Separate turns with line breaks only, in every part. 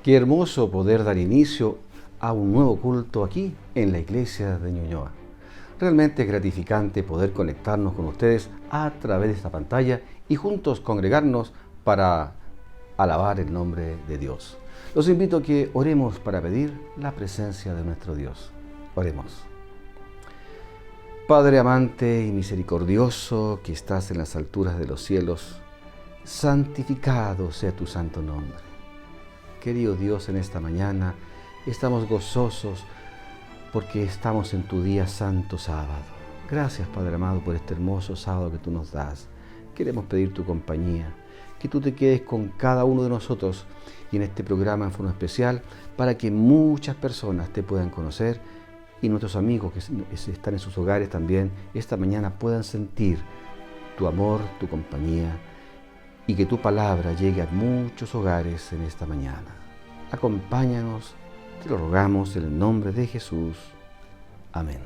Qué hermoso poder dar inicio a un nuevo culto aquí en la iglesia de Ñuñoa. Realmente es gratificante poder conectarnos con ustedes a través de esta pantalla y juntos congregarnos para alabar el nombre de Dios. Los invito a que oremos para pedir la presencia de nuestro Dios. Oremos. Padre amante y misericordioso que estás en las alturas de los cielos, santificado sea tu santo nombre. Querido Dios, en esta mañana estamos gozosos porque estamos en tu día santo sábado. Gracias, Padre amado, por este hermoso sábado que tú nos das. Queremos pedir tu compañía, que tú te quedes con cada uno de nosotros y en este programa en forma especial para que muchas personas te puedan conocer y nuestros amigos que están en sus hogares también esta mañana puedan sentir tu amor, tu compañía y que tu palabra llegue a muchos hogares en esta mañana. Acompáñanos, te lo rogamos en el nombre de Jesús. Amén.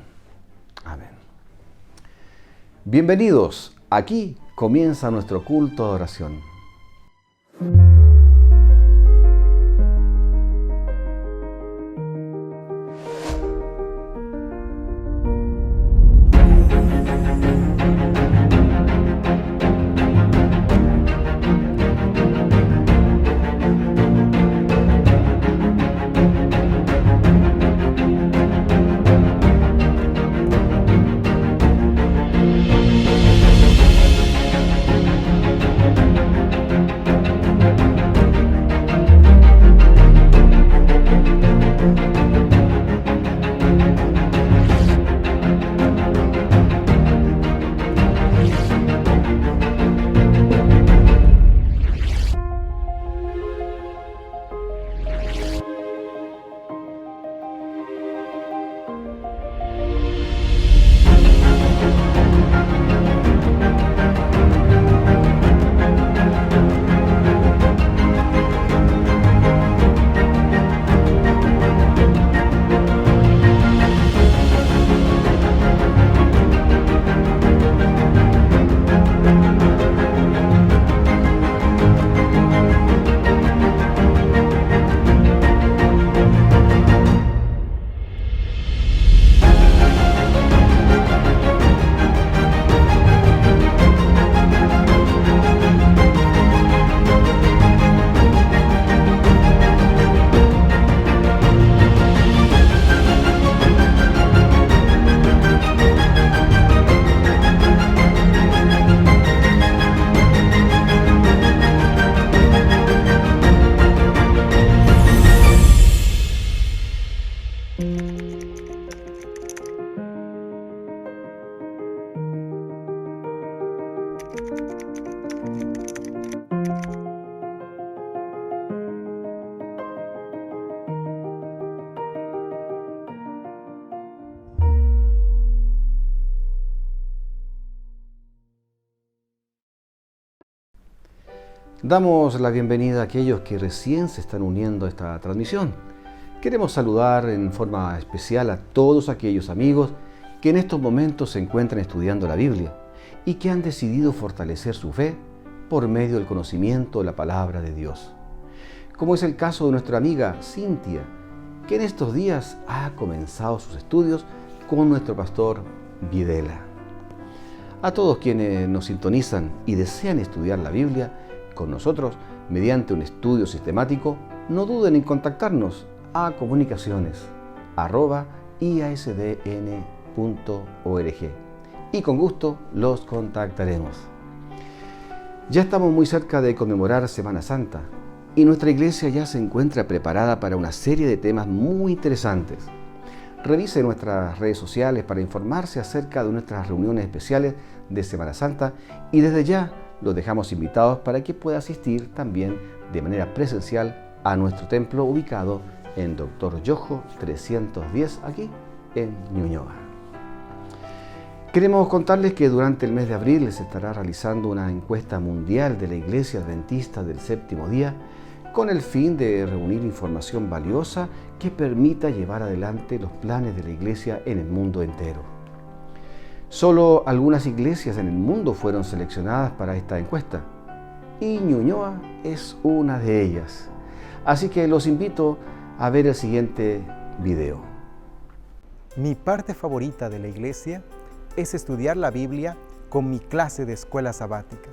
Amén. Bienvenidos, aquí comienza nuestro culto de adoración. Damos la bienvenida a aquellos que recién se están uniendo a esta transmisión. Queremos saludar en forma especial a todos aquellos amigos que en estos momentos se encuentran estudiando la Biblia y que han decidido fortalecer su fe por medio del conocimiento de la palabra de Dios. Como es el caso de nuestra amiga Cintia, que en estos días ha comenzado sus estudios con nuestro pastor Videla. A todos quienes nos sintonizan y desean estudiar la Biblia con nosotros mediante un estudio sistemático, no duden en contactarnos a comunicaciones@iasdn.org y con gusto los contactaremos. Ya estamos muy cerca de conmemorar Semana Santa y nuestra iglesia ya se encuentra preparada para una serie de temas muy interesantes. Revise nuestras redes sociales para informarse acerca de nuestras reuniones especiales de Semana Santa y desde ya los dejamos invitados para que pueda asistir también de manera presencial a nuestro templo ubicado en Dr. Yojo 310 aquí en Ñuñoa. Queremos contarles que durante el mes de abril se estará realizando una encuesta mundial de la Iglesia Adventista del Séptimo Día con el fin de reunir información valiosa que permita llevar adelante los planes de la Iglesia en el mundo entero. Solo algunas iglesias en el mundo fueron seleccionadas para esta encuesta y Ñuñoa es una de ellas. Así que los invito a ver el siguiente video.
Mi parte favorita de la iglesia es estudiar la Biblia con mi clase de escuela sabática.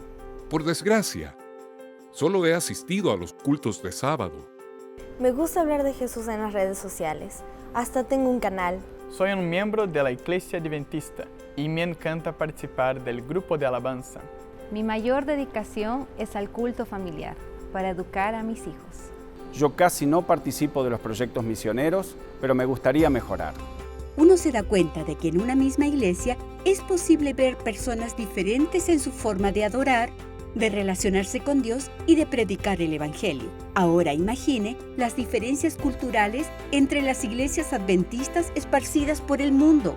Por desgracia, solo he asistido a los cultos de sábado.
Me gusta hablar de Jesús en las redes sociales. Hasta tengo un canal.
Soy un miembro de la Iglesia Adventista y me encanta participar del grupo de alabanza.
Mi mayor dedicación es al culto familiar, para educar a mis hijos.
Yo casi no participo de los proyectos misioneros, pero me gustaría mejorar.
Uno se da cuenta de que en una misma iglesia es posible ver personas diferentes en su forma de adorar, de relacionarse con Dios y de predicar el Evangelio. Ahora imagine las diferencias culturales entre las iglesias adventistas esparcidas por el mundo.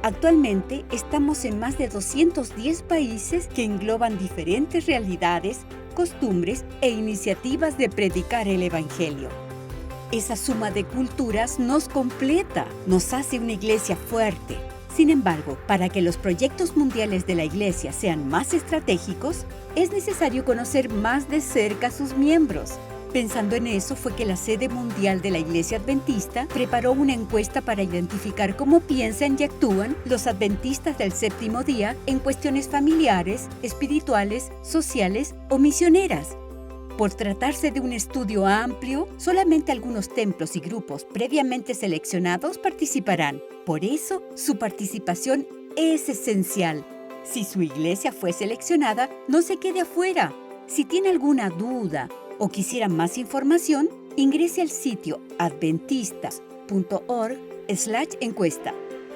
Actualmente estamos en más de 210 países que engloban diferentes realidades, costumbres e iniciativas de predicar el Evangelio. Esa suma de culturas nos completa, nos hace una iglesia fuerte. Sin embargo, para que los proyectos mundiales de la iglesia sean más estratégicos, es necesario conocer más de cerca a sus miembros. Pensando en eso fue que la sede mundial de la Iglesia Adventista preparó una encuesta para identificar cómo piensan y actúan los adventistas del séptimo día en cuestiones familiares, espirituales, sociales o misioneras. Por tratarse de un estudio amplio, solamente algunos templos y grupos previamente seleccionados participarán. Por eso, su participación es esencial. Si su iglesia fue seleccionada, no se quede afuera. Si tiene alguna duda o quisiera más información, ingrese al sitio adventistas.org/encuesta.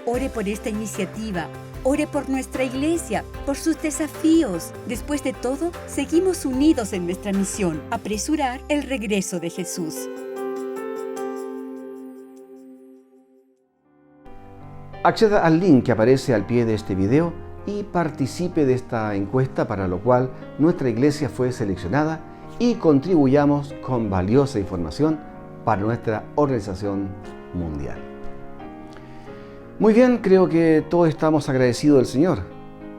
Ore por esta iniciativa. Ore por nuestra iglesia, por sus desafíos. Después de todo, seguimos unidos en nuestra misión, apresurar el regreso de Jesús.
Acceda al link que aparece al pie de este video y participe de esta encuesta, para lo cual nuestra iglesia fue seleccionada, y contribuyamos con valiosa información para nuestra organización mundial. Muy bien, creo que todos estamos agradecidos del Señor,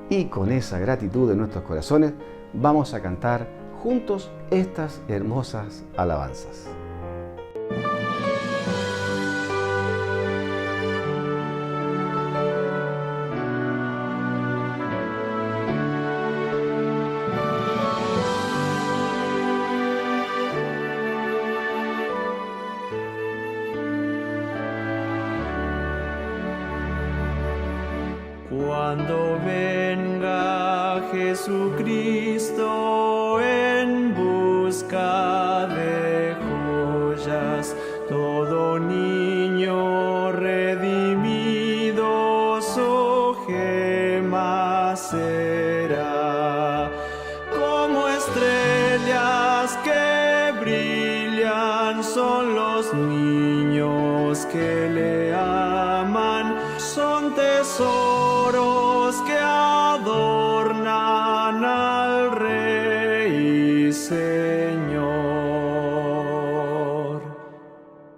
y con esa gratitud en nuestros corazones vamos a cantar juntos estas hermosas alabanzas.
Cuando venga Jesucristo en busca de joyas, todo niño redimido su gema será. Como estrellas que brillan son los niños que le aman, son tesoros que adornan al Rey y Señor.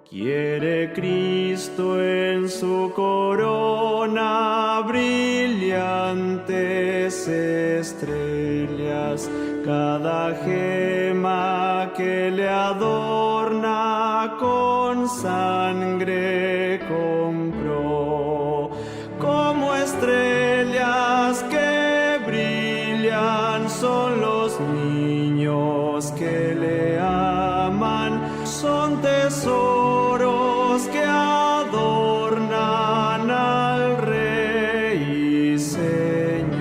Quiere Cristo en su corona brillantes estrellas, cada gema que le adorna con sangre compró. Como estrellas que brillan son los niños que le aman, son tesoros que adornan al Rey y Señor.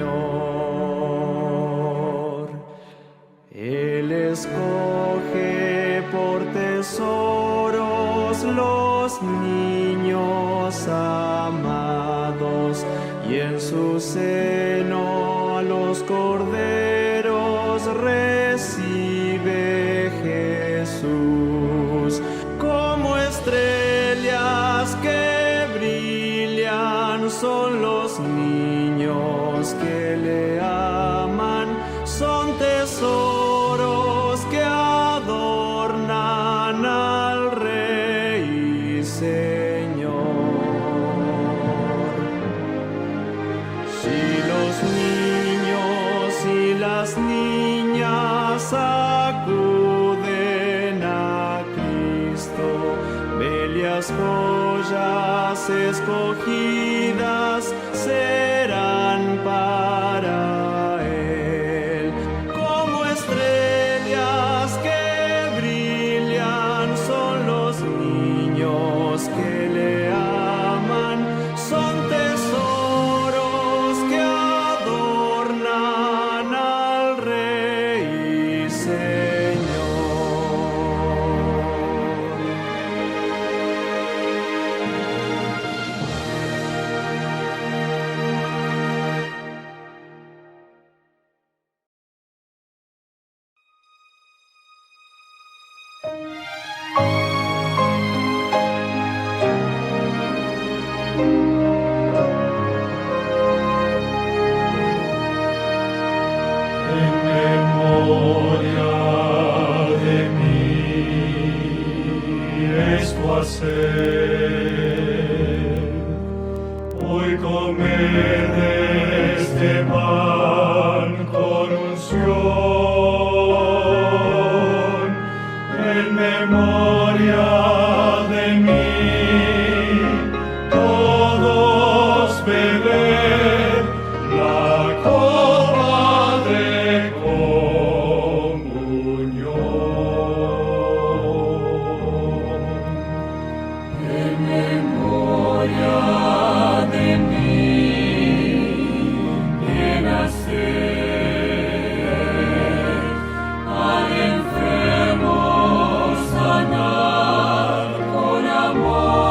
Él escoge por tesoros los niños amados, y en su seno a los corderos recibe Jesús. Como estrellas que brillan son los niños que le aman, son tesoros que adornan al Rey y Señor. Si los niños y las niñas acuden a Cristo, las joyas escogidas serán para él. Como estrellas que brillan son los niños que le aman, son tesoros que adornan al Rey y Señor.
En memoria de mí es tu hacer. Hoy comer de este pan con unción. En memoria de mí todos beber la copa de comunión. En memoria de mí, de nacer, al enfermo sanar con amor.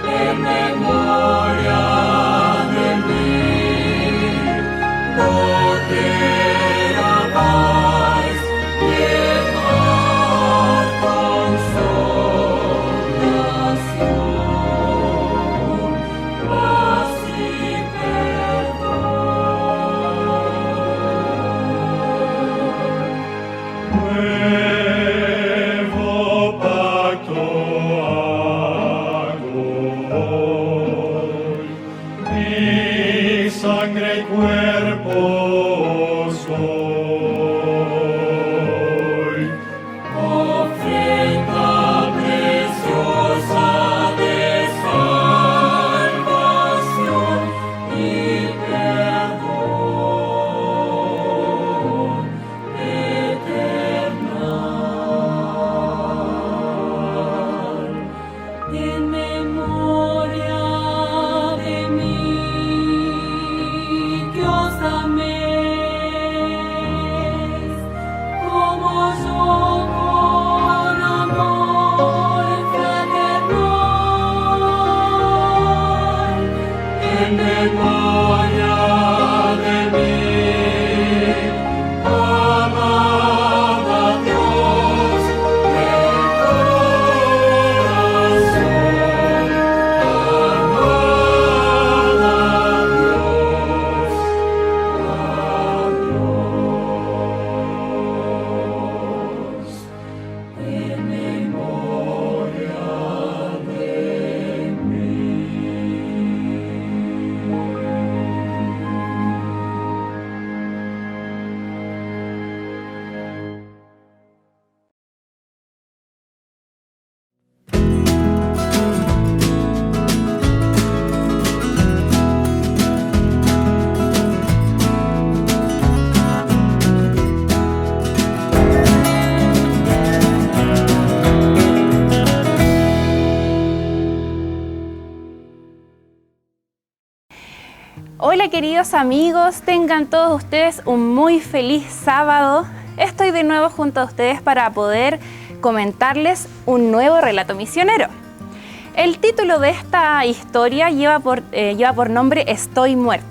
En memoria de mí, no querabais llevar consolación, paz y perdón. Nuevo pacto hago hoy, mi sangre y cuerpo soy. Ofrenda preciosa de salvación y perdón eternal. En memoria de mí, que os améis, como yo con amor fraternal. En memoria de mí, amad a Dios de corazón, amad a Dios, en memoria de mí.
Hola queridos amigos, tengan todos ustedes un muy feliz sábado. Estoy de nuevo junto a ustedes para poder comentarles un nuevo relato misionero. El título de esta historia lleva por nombre Estoy muerto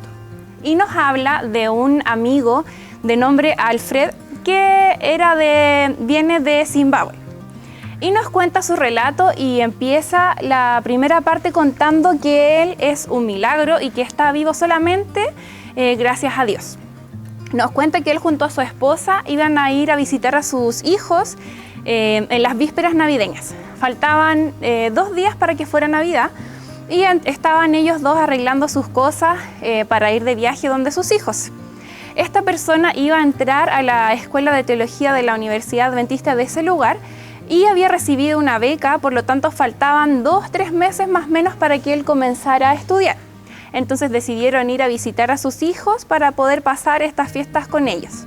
y nos habla de un amigo de nombre Alfred que viene de Zimbabue. Y nos cuenta su relato y empieza la primera parte contando que él es un milagro y que está vivo solamente gracias a Dios. Nos cuenta que él junto a su esposa iban a ir a visitar a sus hijos en las vísperas navideñas. Faltaban 2 días para que fuera Navidad y estaban ellos dos arreglando sus cosas para ir de viaje donde sus hijos. Esta persona iba a entrar a la escuela de teología de la Universidad Adventista de ese lugar y había recibido una beca, por lo tanto faltaban 2-3 meses más o menos para que él comenzara a estudiar. Entonces decidieron ir a visitar a sus hijos para poder pasar estas fiestas con ellos.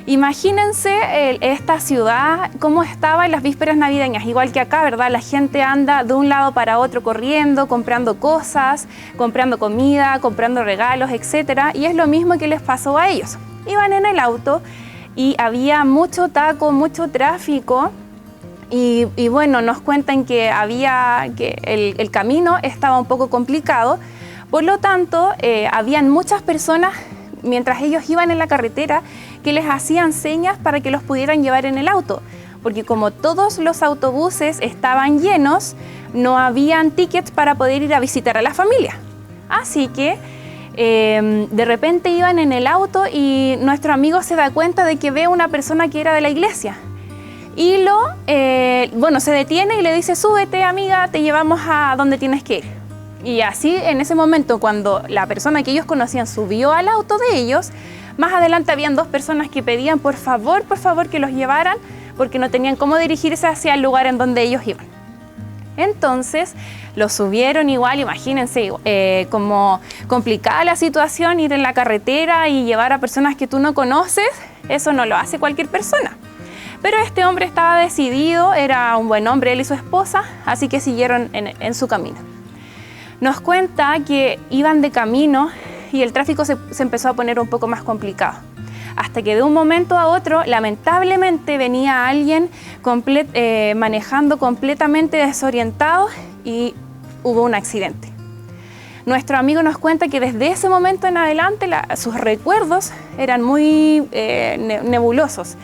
Imagínense esta ciudad, cómo estaba en las vísperas navideñas, igual que acá, ¿verdad? La gente anda de un lado para otro corriendo, comprando cosas, comprando comida, comprando regalos, etc. Y es lo mismo que les pasó a ellos. Iban en el auto y había mucho taco, mucho tráfico. Y bueno, nos cuentan que el camino estaba un poco complicado. Por lo tanto, habían muchas personas, mientras ellos iban en la carretera, que les hacían señas para que los pudieran llevar en el auto, porque como todos los autobuses estaban llenos, no habían tickets para poder ir a visitar a la familia. Así que de repente iban en el auto y nuestro amigo se da cuenta de que ve a una persona que era de la iglesia. Y se detiene y le dice: súbete, amiga, te llevamos a donde tienes que ir. Y así, en ese momento, cuando la persona que ellos conocían subió al auto de ellos, más adelante habían 2 personas que pedían por favor que los llevaran, porque no tenían cómo dirigirse hacia el lugar en donde ellos iban. Entonces los subieron igual. Imagínense como complicada la situación, ir en la carretera y llevar a personas que tú no conoces, eso no lo hace cualquier persona. Pero este hombre estaba decidido, era un buen hombre, él y su esposa, así que siguieron en su camino. Nos cuenta que iban de camino y el tráfico se empezó a poner un poco más complicado. Hasta que de un momento a otro, lamentablemente, venía alguien manejando completamente desorientado y hubo un accidente. Nuestro amigo nos cuenta que desde ese momento en adelante sus recuerdos eran muy nebulosos.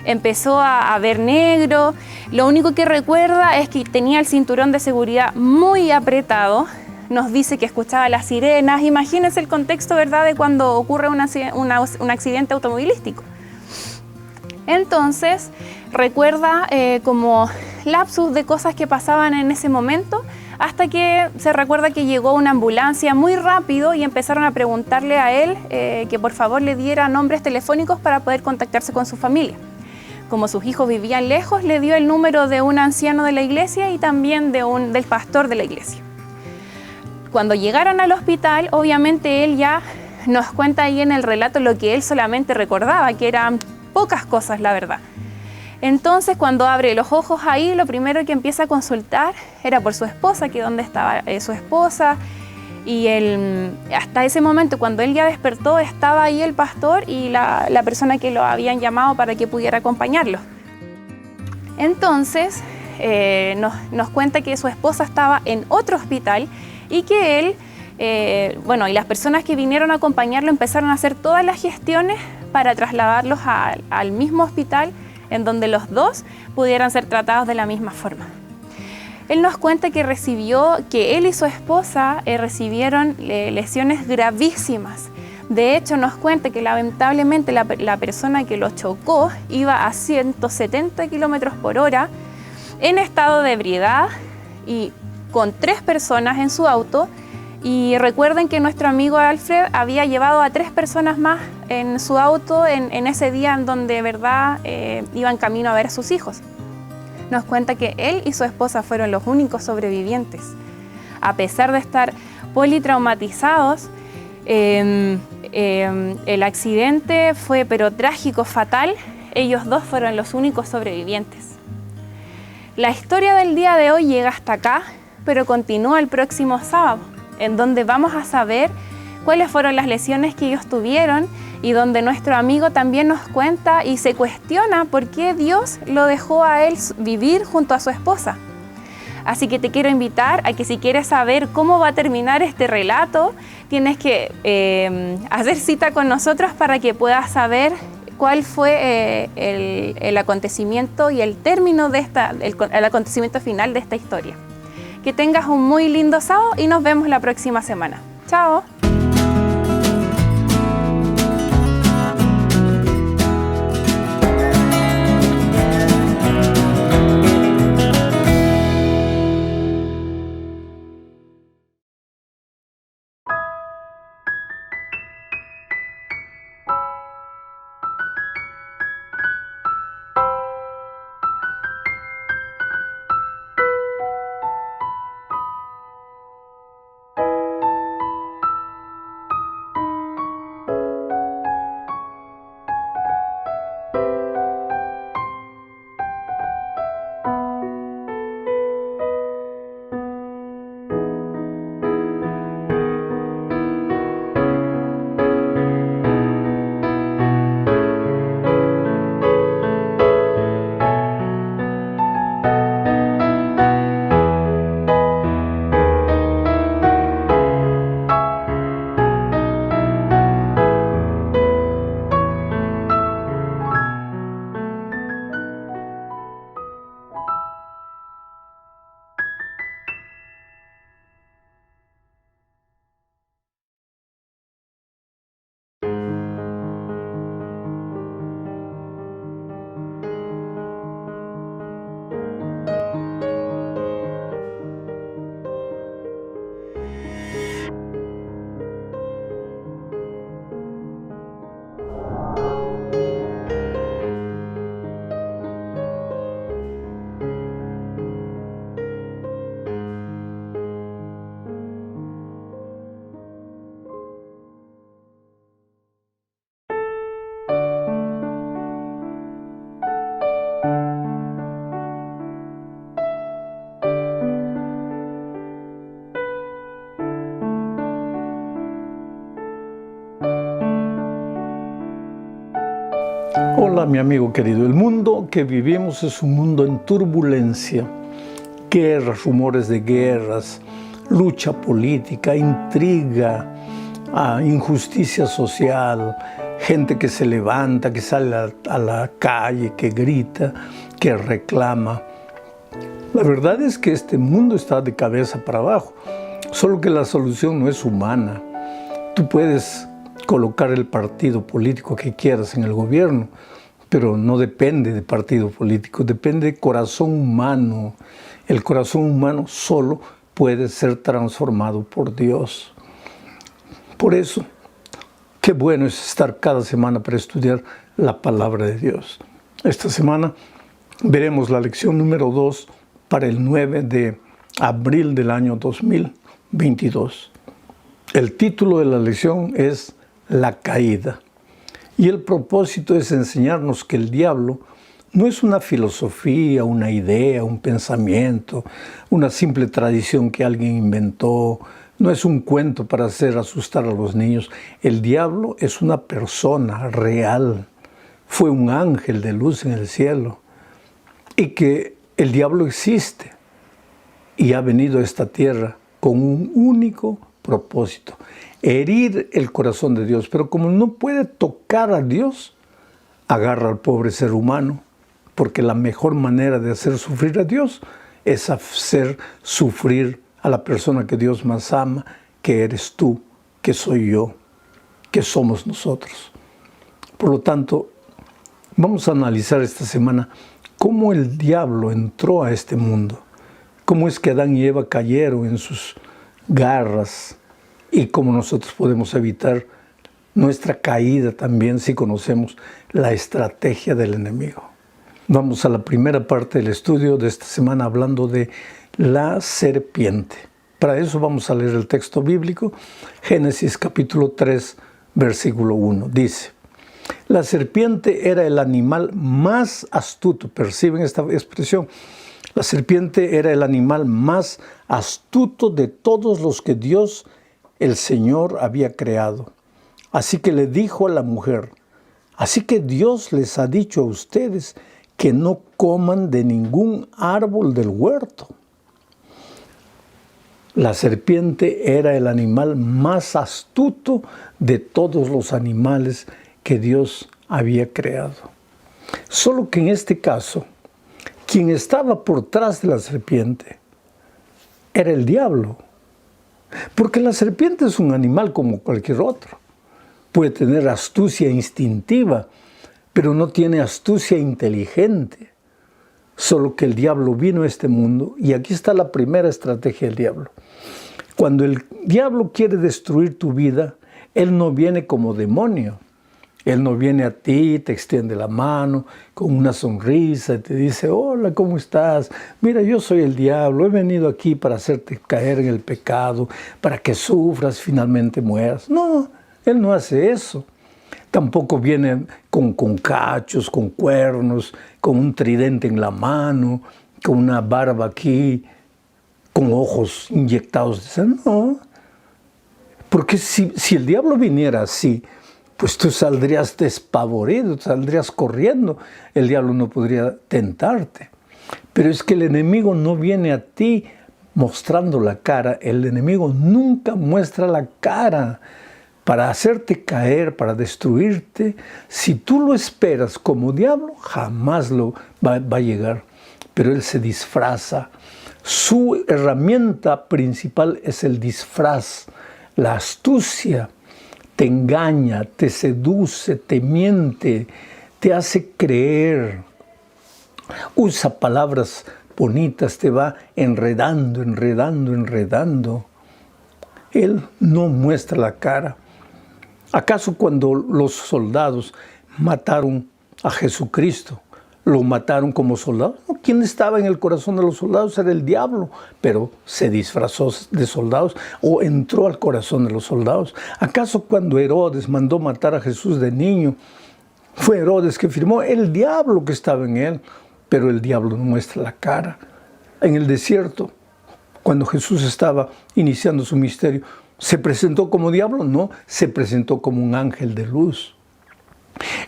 Empezó a ver negro, lo único que recuerda es que tenía el cinturón de seguridad muy apretado. Nos dice que escuchaba las sirenas. Imagínense el contexto, ¿verdad?, de cuando ocurre un accidente automovilístico. Entonces, recuerda como lapsus de cosas que pasaban en ese momento, hasta que se recuerda que llegó una ambulancia muy rápido y empezaron a preguntarle a él que por favor le diera nombres telefónicos para poder contactarse con su familia. Como sus hijos vivían lejos, le dio el número de un anciano de la iglesia y también del pastor de la iglesia. Cuando llegaron al hospital, obviamente él ya nos cuenta ahí en el relato lo que él solamente recordaba, que eran pocas cosas, la verdad. Entonces, cuando abre los ojos ahí, lo primero que empieza a consultar era por su esposa, que dónde estaba su esposa. Y hasta ese momento, cuando él ya despertó, estaba ahí el pastor y la persona que lo habían llamado para que pudiera acompañarlo. Entonces, nos cuenta que su esposa estaba en otro hospital y que él, y las personas que vinieron a acompañarlo empezaron a hacer todas las gestiones para trasladarlos al mismo hospital en donde los dos pudieran ser tratados de la misma forma. Él nos cuenta que él y su esposa recibieron lesiones gravísimas. De hecho, nos cuenta que lamentablemente la persona que lo chocó iba a 170 kilómetros por hora en estado de ebriedad y con 3 personas en su auto. Y recuerden que nuestro amigo Alfred había llevado a 3 personas más en su auto en ese día en donde, ¿verdad?, iban camino a ver a sus hijos. Nos cuenta que él y su esposa fueron los únicos sobrevivientes. A pesar de estar politraumatizados, el accidente fue pero trágico, fatal. Ellos 2 fueron los únicos sobrevivientes. La historia del día de hoy llega hasta acá, pero continúa el próximo sábado, en donde vamos a saber cuáles fueron las lesiones que ellos tuvieron y donde nuestro amigo también nos cuenta y se cuestiona por qué Dios lo dejó a él vivir junto a su esposa. Así que te quiero invitar a que si quieres saber cómo va a terminar este relato, tienes que hacer cita con nosotros para que puedas saber cuál fue el acontecimiento y el término de el acontecimiento final de esta historia. Que tengas un muy lindo sábado y nos vemos la próxima semana. ¡Chao!
Hola mi amigo querido, el mundo que vivimos es un mundo en turbulencia, guerras, rumores de guerras, lucha política, intriga, injusticia social, gente que se levanta, que sale a la calle, que grita, que reclama. La verdad es que este mundo está de cabeza para abajo, solo que la solución no es humana. Tú puedes colocar el partido político que quieras en el gobierno, pero no depende de partido político, depende de corazón humano. El corazón humano solo puede ser transformado por Dios. Por eso, qué bueno es estar cada semana para estudiar la palabra de Dios. Esta semana veremos la lección número 2 para el 9 de abril del año 2022. El título de la lección es La caída. Y el propósito es enseñarnos que el diablo no es una filosofía, una idea, un pensamiento, una simple tradición que alguien inventó, no es un cuento para hacer asustar a los niños. El diablo es una persona real, fue un ángel de luz en el cielo, y que el diablo existe y ha venido a esta tierra con un único propósito: herir el corazón de Dios. Pero como no puede tocar a Dios, agarra al pobre ser humano, porque la mejor manera de hacer sufrir a Dios es hacer sufrir a la persona que Dios más ama, que eres tú, que soy yo, que somos nosotros. Por lo tanto, vamos a analizar esta semana cómo el diablo entró a este mundo, cómo es que Adán y Eva cayeron en sus garras, y cómo nosotros podemos evitar nuestra caída también si conocemos la estrategia del enemigo. Vamos a la primera parte del estudio de esta semana hablando de la serpiente. Para eso vamos a leer el texto bíblico, Génesis capítulo 3, versículo 1. Dice: la serpiente era el animal más astuto. ¿Perciben esta expresión? La serpiente era el animal más astuto de todos los que Dios, el Señor, había creado. Así que le dijo a la mujer: así que Dios les ha dicho a ustedes que no coman de ningún árbol del huerto. La serpiente era el animal más astuto de todos los animales que Dios había creado. Solo que en este caso, quien estaba por detrás de la serpiente era el diablo. Porque la serpiente es un animal como cualquier otro. Puede tener astucia instintiva, pero no tiene astucia inteligente. Solo que el diablo vino a este mundo, y aquí está la primera estrategia del diablo. Cuando el diablo quiere destruir tu vida, él no viene como demonio. Él no viene a ti, te extiende la mano con una sonrisa y te dice: hola, ¿cómo estás? Mira, yo soy el diablo, he venido aquí para hacerte caer en el pecado, para que sufras, finalmente mueras. No, él no hace eso. Tampoco viene con cachos, con cuernos, con un tridente en la mano, con una barba aquí, con ojos inyectados de sangre. No, porque si el diablo viniera así, pues tú saldrías despavorido, saldrías corriendo. El diablo no podría tentarte. Pero es que el enemigo no viene a ti mostrando la cara. El enemigo nunca muestra la cara para hacerte caer, para destruirte. Si tú lo esperas como diablo, jamás va a llegar. Pero él se disfraza. Su herramienta principal es el disfraz, la astucia. Te engaña, te seduce, te miente, te hace creer. Usa palabras bonitas, te va enredando. Él no muestra la cara. ¿Acaso cuando los soldados mataron a Jesucristo, lo mataron como soldado? No, ¿quién estaba en el corazón de los soldados? Era el diablo, pero se disfrazó de soldados o entró al corazón de los soldados. ¿Acaso cuando Herodes mandó matar a Jesús de niño, fue Herodes que firmó? El diablo que estaba en él, pero el diablo no muestra la cara. En el desierto, cuando Jesús estaba iniciando su misterio, ¿se presentó como diablo? No, se presentó como un ángel de luz.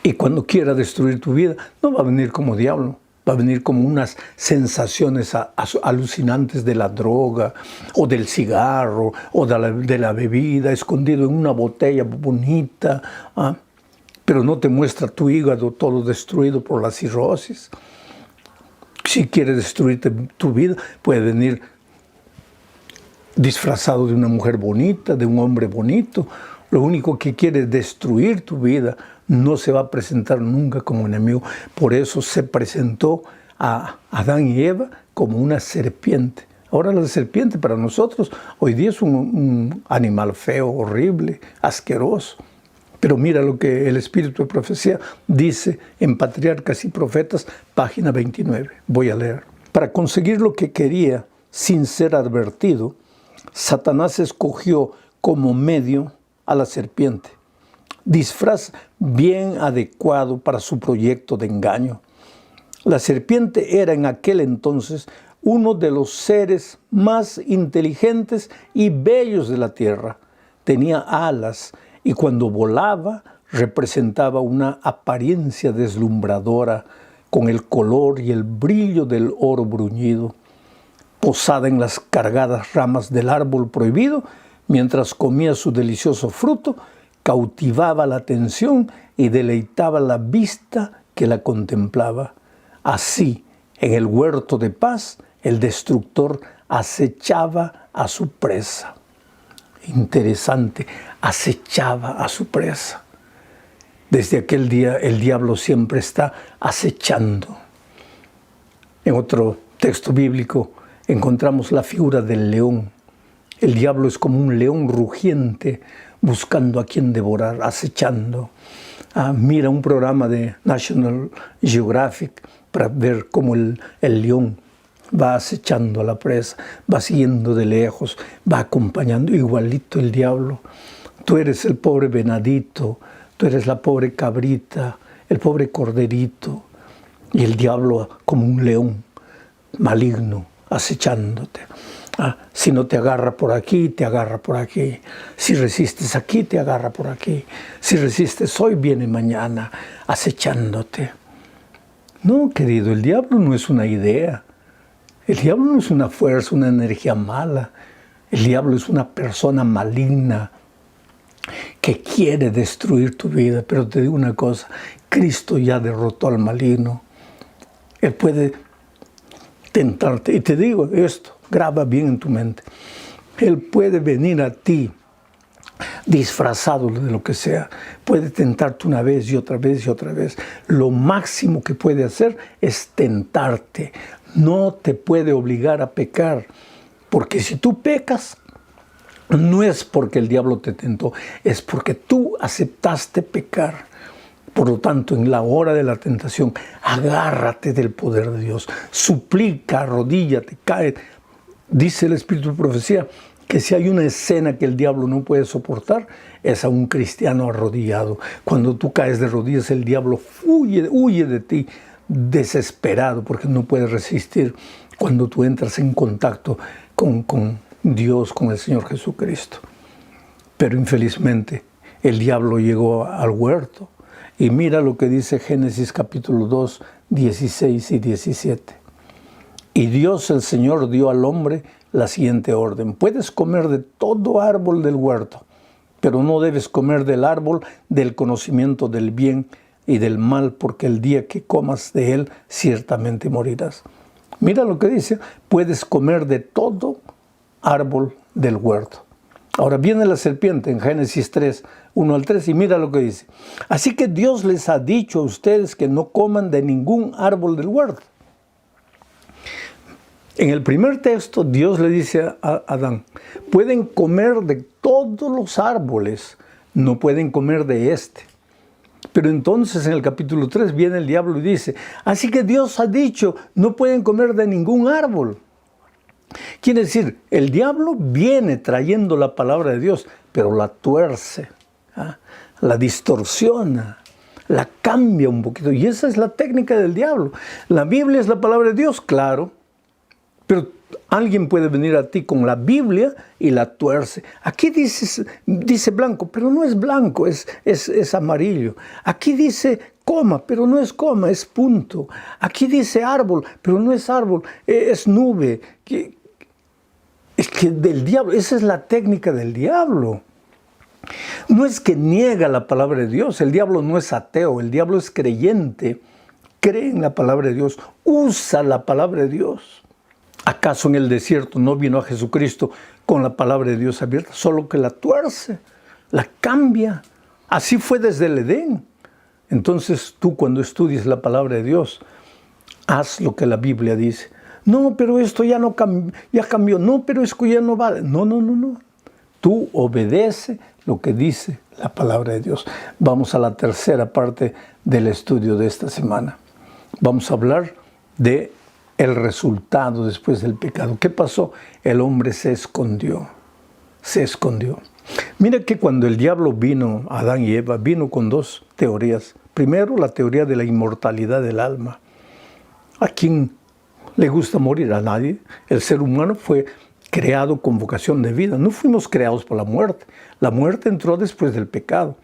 Y cuando quiera destruir tu vida, no va a venir como diablo, va a venir como unas sensaciones alucinantes de la droga, o del cigarro, o de la bebida, escondido en una botella bonita, pero no te muestra tu hígado todo destruido por la cirrosis. Si quiere destruirte tu vida, puede venir disfrazado de una mujer bonita, de un hombre bonito. Lo único que quiere destruir tu vida. No se va a presentar nunca como enemigo. Por eso se presentó a Adán y Eva como una serpiente. Ahora la serpiente para nosotros hoy día es un animal feo, horrible, asqueroso. Pero mira lo que el Espíritu de Profecía dice en Patriarcas y Profetas, página 29. Voy a leer. Para conseguir lo que quería sin ser advertido, Satanás escogió como medio a la serpiente. Disfraz bien adecuado para su proyecto de engaño. La serpiente era en aquel entonces uno de los seres más inteligentes y bellos de la tierra. Tenía alas y cuando volaba representaba una apariencia deslumbradora con el color y el brillo del oro bruñido. Posada en las cargadas ramas del árbol prohibido, mientras comía su delicioso fruto, cautivaba la atención y deleitaba la vista que la contemplaba. Así, en el huerto de paz, el destructor acechaba a su presa. Interesante, acechaba a su presa. Desde aquel día el diablo siempre está acechando. En otro texto bíblico encontramos la figura del león. El diablo es como un león rugiente, buscando a quien devorar, acechando. Mira un programa de National Geographic para ver cómo el león va acechando a la presa, va siguiendo de lejos, va acompañando, igualito el diablo. Tú eres el pobre venadito, tú eres la pobre cabrita, el pobre corderito, y el diablo como un león maligno, acechándote. Si no te agarra por aquí, te agarra por aquí. Si resistes aquí, te agarra por aquí. Si resistes hoy, viene mañana, acechándote. No, querido, el diablo no es una idea. El diablo no es una fuerza, una energía mala. El diablo es una persona maligna que quiere destruir tu vida. Pero te digo una cosa, Cristo ya derrotó al maligno. Él puede tentarte. Y te digo esto, graba bien en tu mente. Él puede venir a ti disfrazado de lo que sea. Puede tentarte una vez y otra vez y otra vez. Lo máximo que puede hacer es tentarte. No te puede obligar a pecar. Porque si tú pecas, no es porque el diablo te tentó, es porque tú aceptaste pecar. Por lo tanto, en la hora de la tentación, agárrate del poder de Dios. Suplica, arrodíllate, cae. Dice el Espíritu de Profecía que si hay una escena que el diablo no puede soportar, es a un cristiano arrodillado. Cuando tú caes de rodillas, el diablo huye de ti, desesperado, porque no puede resistir cuando tú entras en contacto con Dios, con el Señor Jesucristo. Pero infelizmente, el diablo llegó al huerto. Y mira lo que dice Génesis capítulo 2, 16 y 17. Y Dios el Señor dio al hombre la siguiente orden. Puedes comer de todo árbol del huerto, pero no debes comer del árbol del conocimiento del bien y del mal, porque el día que comas de él, ciertamente morirás. Mira lo que dice, puedes comer de todo árbol del huerto. Ahora viene la serpiente en Génesis 3, 1 al 3, y mira lo que dice. Así que Dios les ha dicho a ustedes que no coman de ningún árbol del huerto. En el primer texto, Dios le dice a Adán, pueden comer de todos los árboles, no pueden comer de este. Pero entonces en el capítulo 3 viene el diablo y dice, así que Dios ha dicho, no pueden comer de ningún árbol. Quiere decir, el diablo viene trayendo la palabra de Dios, pero la tuerce, la distorsiona, la cambia un poquito. Y esa es la técnica del diablo. La Biblia es la palabra de Dios, claro, pero alguien puede venir a ti con la Biblia y la tuerce. Aquí dice blanco, pero no es blanco, es amarillo. Aquí dice coma, pero no es coma, es punto. Aquí dice árbol, pero no es árbol, es nube. Es que del diablo, esa es la técnica del diablo. No es que niega la palabra de Dios, el diablo no es ateo, el diablo es creyente, cree en la palabra de Dios, usa la palabra de Dios. ¿Acaso en el desierto no vino a Jesucristo con la palabra de Dios abierta? Solo que la tuerce, la cambia. Así fue desde el Edén. Entonces tú, cuando estudies la palabra de Dios, haz lo que la Biblia dice. No, pero esto ya no ya cambió. No, pero esto ya no vale. No. Tú obedece lo que dice la palabra de Dios. Vamos a la tercera parte del estudio de esta semana. Vamos a hablar de el resultado después del pecado. ¿Qué pasó? El hombre se escondió. Se escondió. Mira que cuando el diablo vino a Adán y Eva, vino con dos teorías. Primero, la teoría de la inmortalidad del alma. ¿A quién le gusta morir? A nadie. El ser humano fue creado con vocación de vida. No fuimos creados por la muerte. La muerte entró después del pecado.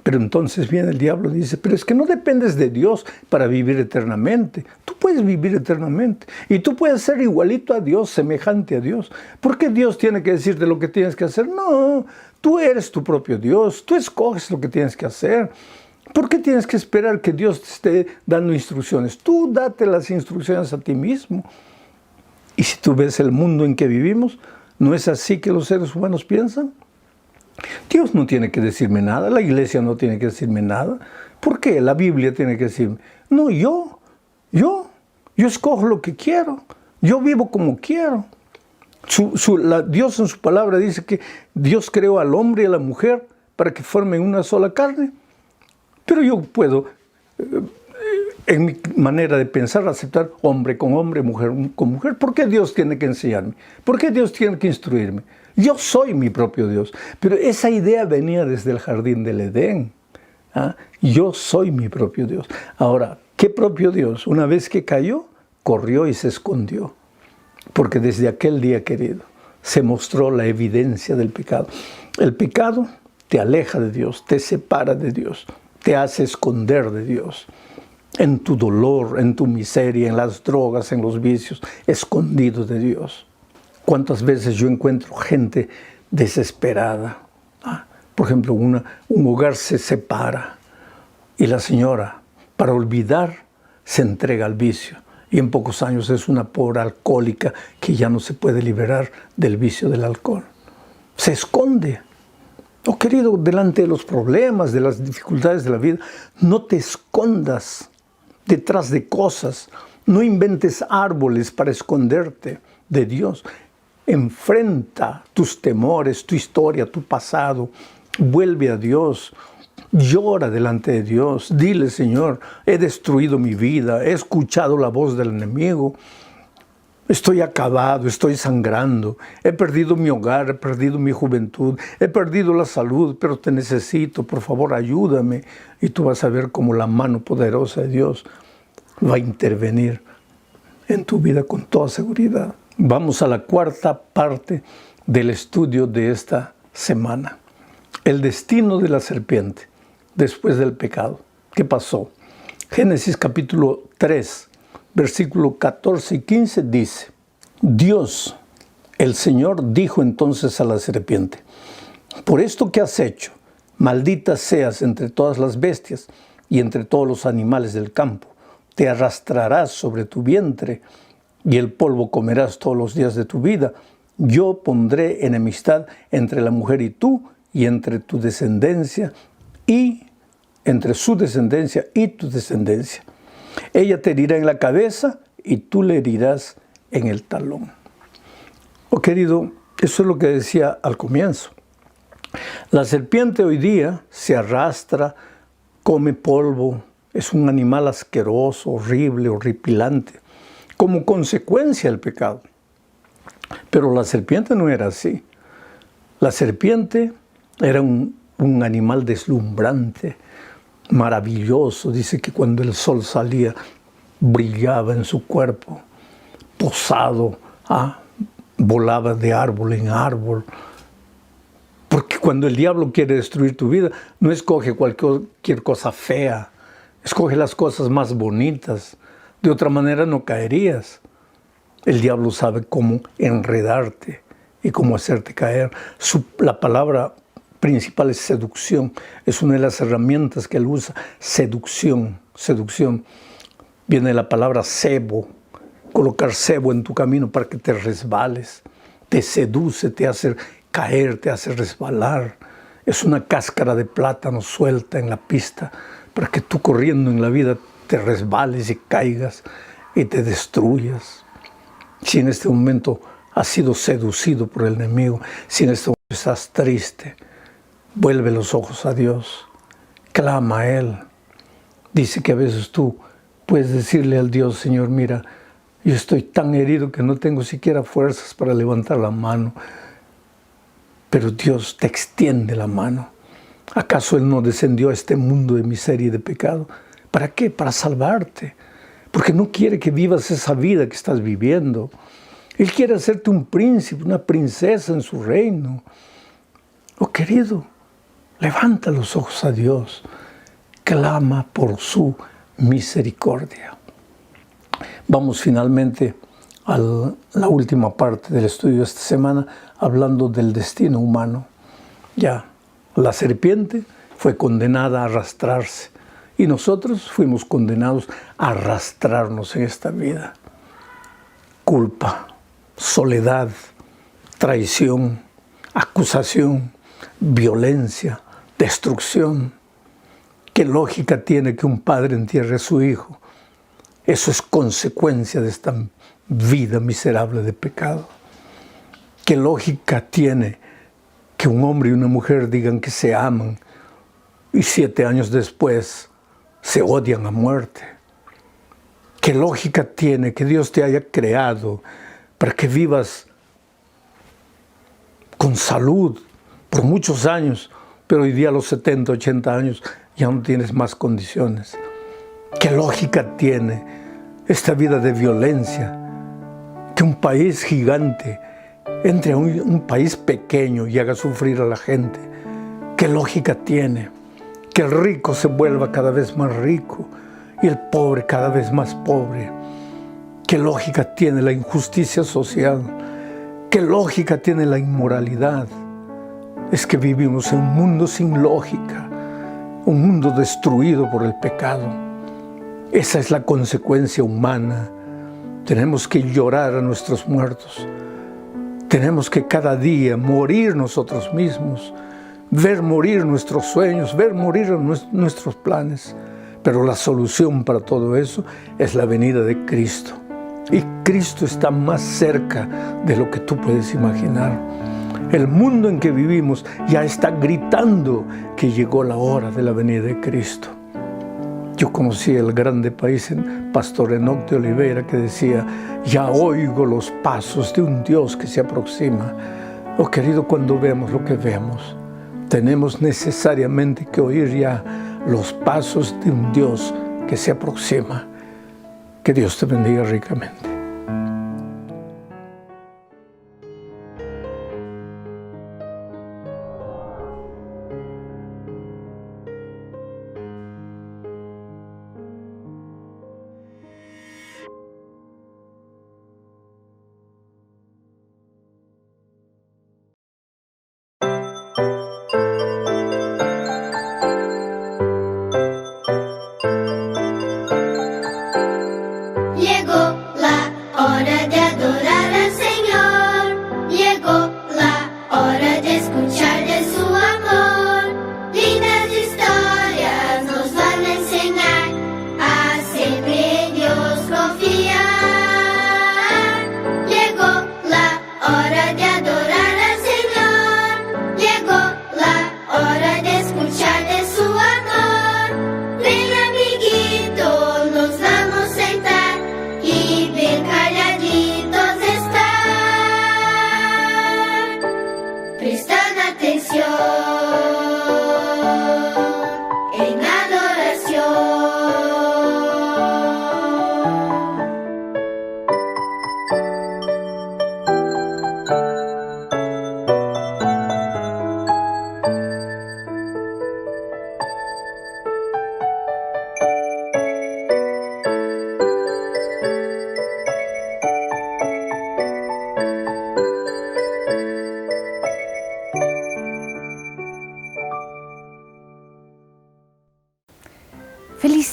Pero entonces viene el diablo y dice, pero es que no dependes de Dios para vivir eternamente. Tú puedes vivir eternamente. Y tú puedes ser igualito a Dios, semejante a Dios. ¿Por qué Dios tiene que decirte lo que tienes que hacer? No, tú eres tu propio Dios. Tú escoges lo que tienes que hacer. ¿Por qué tienes que esperar que Dios te esté dando instrucciones? Tú date las instrucciones a ti mismo. Y si tú ves el mundo en que vivimos, ¿no es así que los seres humanos piensan? Dios no tiene que decirme nada, la iglesia no tiene que decirme nada. ¿Por qué? La Biblia tiene que decirme. No, yo escojo lo que quiero, yo vivo como quiero. Dios en su palabra dice que Dios creó al hombre y a la mujer para que formen una sola carne. Pero yo puedo, en mi manera de pensar, aceptar hombre con hombre, mujer con mujer. ¿Por qué Dios tiene que enseñarme? ¿Por qué Dios tiene que instruirme? Yo soy mi propio Dios. Pero esa idea venía desde el jardín del Edén. Yo soy mi propio Dios. Ahora, ¿qué propio Dios? Una vez que cayó, corrió y se escondió. Porque desde aquel día, querido, se mostró la evidencia del pecado. El pecado te aleja de Dios, te separa de Dios, te hace esconder de Dios. En tu dolor, en tu miseria, en las drogas, en los vicios, escondido de Dios. ¿Cuántas veces yo encuentro gente desesperada? Por ejemplo, un hogar se separa y la señora, para olvidar, se entrega al vicio. Y en pocos años es una pobre alcohólica que ya no se puede liberar del vicio del alcohol. Se esconde. Oh, querido, delante de los problemas, de las dificultades de la vida, no te escondas detrás de cosas. No inventes árboles para esconderte de Dios. Enfrenta tus temores, tu historia, tu pasado. Vuelve a Dios. Llora delante de Dios. Dile, Señor, he destruido mi vida. He escuchado la voz del enemigo. Estoy acabado, estoy sangrando. He perdido mi hogar, he perdido mi juventud. He perdido la salud, pero te necesito. Por favor, ayúdame. Y tú vas a ver cómo la mano poderosa de Dios va a intervenir en tu vida con toda seguridad. Vamos a la cuarta parte del estudio de esta semana. El destino de la serpiente después del pecado. ¿Qué pasó? Génesis capítulo 3, versículo 14 y 15 dice: Dios, el Señor, dijo entonces a la serpiente: por esto que has hecho, maldita seas entre todas las bestias y entre todos los animales del campo. Te arrastrarás sobre tu vientre y el polvo comerás todos los días de tu vida. Yo pondré enemistad entre la mujer y tú, y entre tu descendencia y entre su descendencia y tu descendencia. Ella te herirá en la cabeza y tú le herirás en el talón. Oh, querido, eso es lo que decía al comienzo. La serpiente hoy día se arrastra, come polvo, es un animal asqueroso, horrible, horripilante, como consecuencia del pecado. Pero la serpiente no era así. La serpiente era un animal deslumbrante, maravilloso. Dice que cuando el sol salía, brillaba en su cuerpo, posado volaba de árbol en árbol. Porque cuando el diablo quiere destruir tu vida, no escoge cualquier cosa fea, escoge las cosas más bonitas. De otra manera no caerías. El diablo sabe cómo enredarte y cómo hacerte caer. La palabra principal es seducción. Es una de las herramientas que él usa. Seducción, seducción. Viene la palabra cebo. Colocar cebo en tu camino para que te resbales. Te seduce, te hace caer, te hace resbalar. Es una cáscara de plátano suelta en la pista para que tú corriendo en la vida te resbales y caigas y te destruyas. Si en este momento has sido seducido por el enemigo, si en este momento estás triste, vuelve los ojos a Dios, clama a Él. Dice que a veces tú puedes decirle al Dios: Señor, mira, yo estoy tan herido que no tengo siquiera fuerzas para levantar la mano. Pero Dios te extiende la mano. ¿Acaso Él no descendió a este mundo de miseria y de pecado? ¿Para qué? Para salvarte. Porque no quiere que vivas esa vida que estás viviendo. Él quiere hacerte un príncipe, una princesa en su reino. Oh, querido, levanta los ojos a Dios. Clama por su misericordia. Vamos finalmente a la última parte del estudio de esta semana, hablando del destino humano. Ya, la serpiente fue condenada a arrastrarse y nosotros fuimos condenados a arrastrarnos en esta vida. Culpa, soledad, traición, acusación, violencia, destrucción. ¿Qué lógica tiene que un padre entierre a su hijo? Eso es consecuencia de esta vida miserable de pecado. ¿Qué lógica tiene que un hombre y una mujer digan que se aman y 7 años después se odian a muerte? ¿Qué lógica tiene que Dios te haya creado para que vivas con salud por muchos años, pero hoy día a los 70, 80 años ya no tienes más condiciones? ¿Qué lógica tiene esta vida de violencia? Que un país gigante entre a un país pequeño y haga sufrir a la gente. ¿Qué lógica tiene? Que el rico se vuelva cada vez más rico y el pobre cada vez más pobre. ¿Qué lógica tiene la injusticia social? ¿Qué lógica tiene la inmoralidad? Es que vivimos en un mundo sin lógica, un mundo destruido por el pecado. Esa es la consecuencia humana. Tenemos que llorar a nuestros muertos. Tenemos que cada día morir nosotros mismos, ver morir nuestros sueños, ver morir nuestros planes. Pero la solución para todo eso es la venida de Cristo. Y Cristo está más cerca de lo que tú puedes imaginar. El mundo en que vivimos ya está gritando que llegó la hora de la venida de Cristo. Yo conocí el grande país en Pastor Enoch de Oliveira, que decía: ya oigo los pasos de un Dios que se aproxima. Oh, querido, cuando vemos lo que vemos, tenemos necesariamente que oír ya los pasos de un Dios que se aproxima. Que Dios te bendiga ricamente.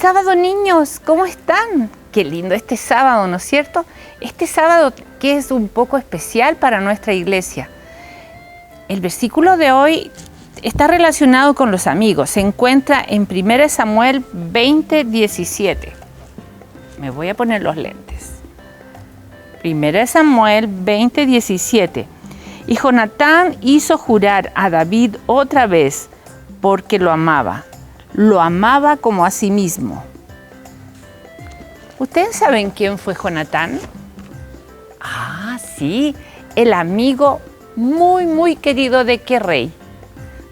sábado, niños, ¿cómo están? Qué lindo este sábado, ¿no es cierto? Este sábado que es un poco especial para nuestra iglesia. El versículo de hoy está relacionado con los amigos. Se encuentra en 1 Samuel 20:17. Me voy a poner los lentes. 1 Samuel 20:17. Y Jonatán hizo jurar a David otra vez porque lo amaba. Lo amaba como a sí mismo. ¿Ustedes saben quién fue Jonatán? Ah, sí, el amigo muy querido ¿de qué rey?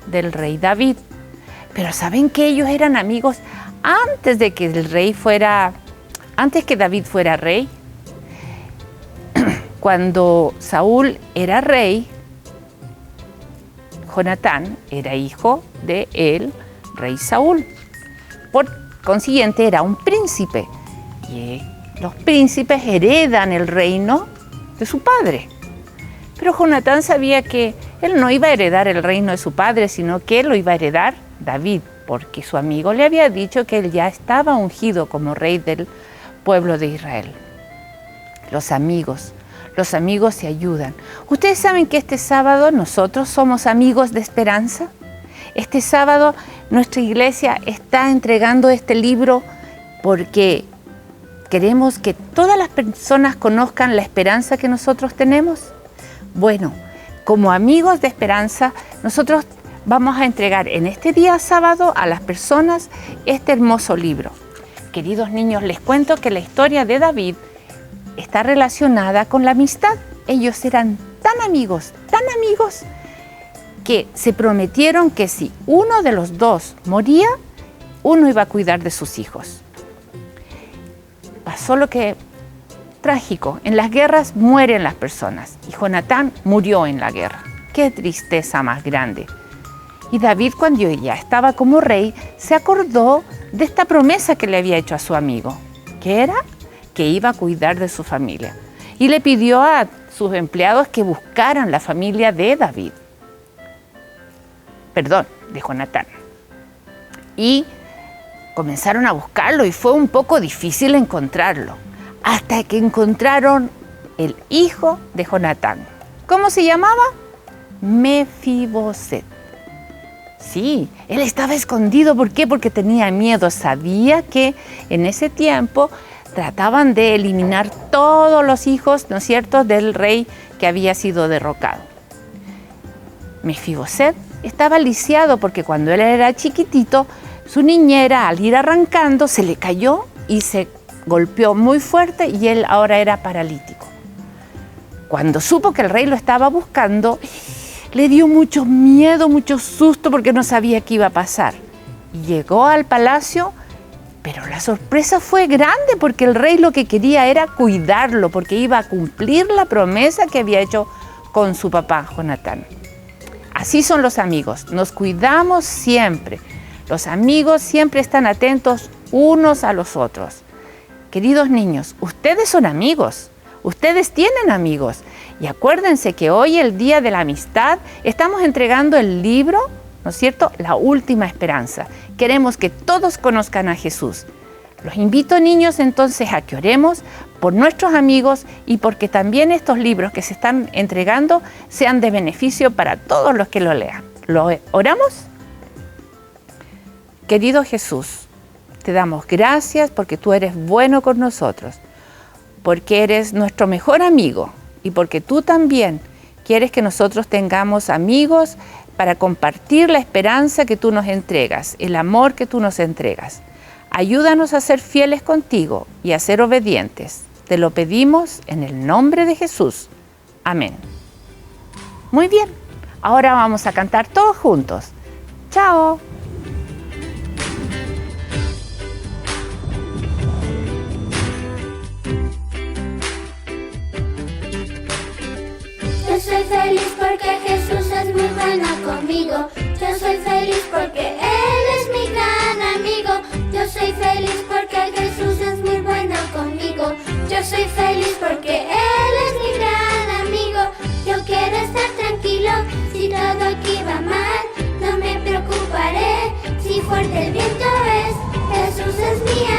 Del rey David. Pero ¿saben que ellos eran amigos antes de que antes que David fuera rey? Cuando Saúl era rey, Jonatán era hijo de el rey Saúl. Por consiguiente era un príncipe. Y los príncipes heredan el reino de su padre. Pero Jonatán sabía que él no iba a heredar el reino de su padre, sino que él lo iba a heredar David, porque su amigo le había dicho que él ya estaba ungido como rey del pueblo de Israel. Los amigos se ayudan. ¿Ustedes saben que este sábado nosotros somos amigos de esperanza? Este sábado nuestra iglesia está entregando este libro porque queremos que todas las personas conozcan la esperanza que nosotros tenemos. Bueno, como amigos de esperanza, nosotros vamos a entregar en este día sábado a las personas este hermoso libro. Queridos niños, les cuento que la historia de David está relacionada con la amistad. Ellos eran tan amigos, que se prometieron que si uno de los dos moría, uno iba a cuidar de sus hijos. Pasó lo que trágico, en las guerras mueren las personas y Jonatán murió en la guerra. Qué tristeza más grande. Y David, cuando ya estaba como rey, se acordó de esta promesa que le había hecho a su amigo. ¿Qué era? Que iba a cuidar de su familia. Y le pidió a sus empleados que buscaran la familia de David. De Jonatán. Y comenzaron a buscarlo y fue un poco difícil encontrarlo. Hasta que encontraron el hijo de Jonatán. ¿Cómo se llamaba? Mefiboset. Sí, él estaba escondido. ¿Por qué? Porque tenía miedo. Sabía que en ese tiempo trataban de eliminar todos los hijos, ¿no es cierto?, del rey que había sido derrocado. Mefiboset estaba lisiado porque cuando él era chiquitito, su niñera al ir arrancando se le cayó y se golpeó muy fuerte y él ahora era paralítico. Cuando supo que el rey lo estaba buscando, le dio mucho miedo, mucho susto porque no sabía qué iba a pasar. Y llegó al palacio, pero la sorpresa fue grande porque el rey lo que quería era cuidarlo porque iba a cumplir la promesa que había hecho con su papá, Jonatán. Así son los amigos, nos cuidamos siempre. Los amigos siempre están atentos unos a los otros. Queridos niños, ustedes son amigos, ustedes tienen amigos. Y acuérdense que hoy, el Día de la Amistad, estamos entregando el libro, ¿no es cierto?, La Última Esperanza. Queremos que todos conozcan a Jesús. Los invito, niños, entonces a que oremos por nuestros amigos y porque también estos libros que se están entregando sean de beneficio para todos los que lo lean. ¿Oramos? Querido Jesús, te damos gracias porque tú eres bueno con nosotros, porque eres nuestro mejor amigo y porque tú también quieres que nosotros tengamos amigos para compartir la esperanza que tú nos entregas, el amor que tú nos entregas. Ayúdanos a ser fieles contigo y a ser obedientes. Te lo pedimos en el nombre de Jesús. Amén. Muy bien, ahora vamos a cantar todos juntos. ¡Chao!
Yo soy feliz porque Jesús es muy bueno conmigo. Yo soy feliz porque Él es mi gran amigo. Yo soy feliz porque Jesús es muy bueno conmigo. Yo soy feliz porque Él es mi gran amigo. Yo quiero estar tranquilo, si todo aquí va mal, no me preocuparé. Si fuerte el viento es, Jesús es mi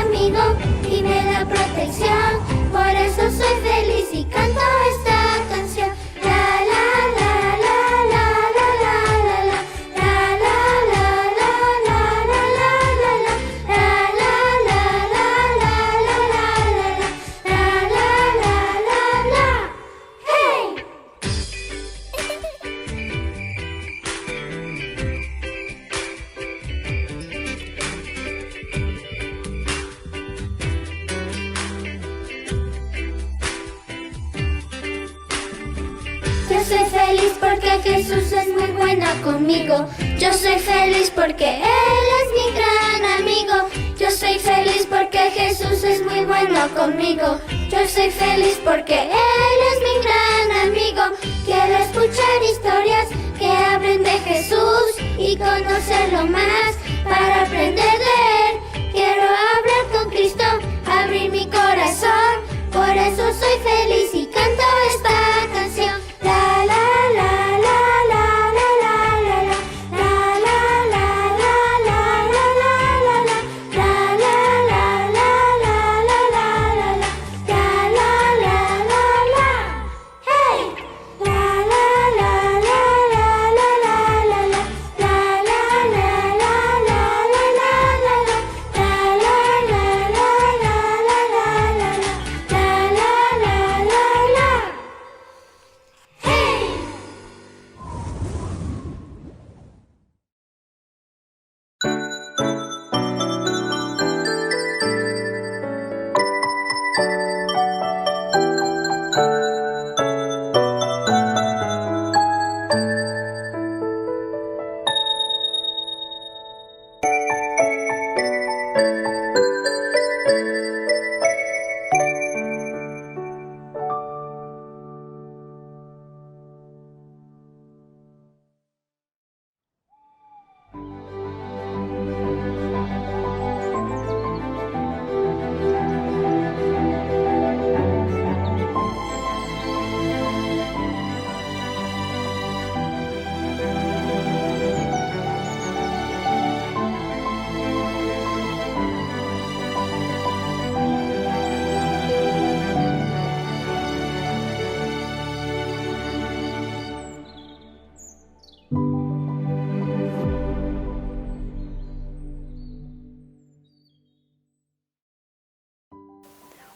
Jesús es muy bueno conmigo. Yo soy feliz porque Él es mi gran amigo. Yo soy feliz porque Jesús es muy bueno conmigo. Yo soy feliz porque Él es mi gran amigo. Quiero escuchar historias que hablen de Jesús y conocerlo más para aprender de Él. Quiero hablar con Cristo, abrir mi corazón. Por eso soy feliz y canto esta canción. La la la la la la la la la. La la la la la la la la la. La la la la la la la la la. La la la la la. Hey. La la la la la la la la la. La la la la la la la la la. La la la la la la la la. La la la la la. Hey.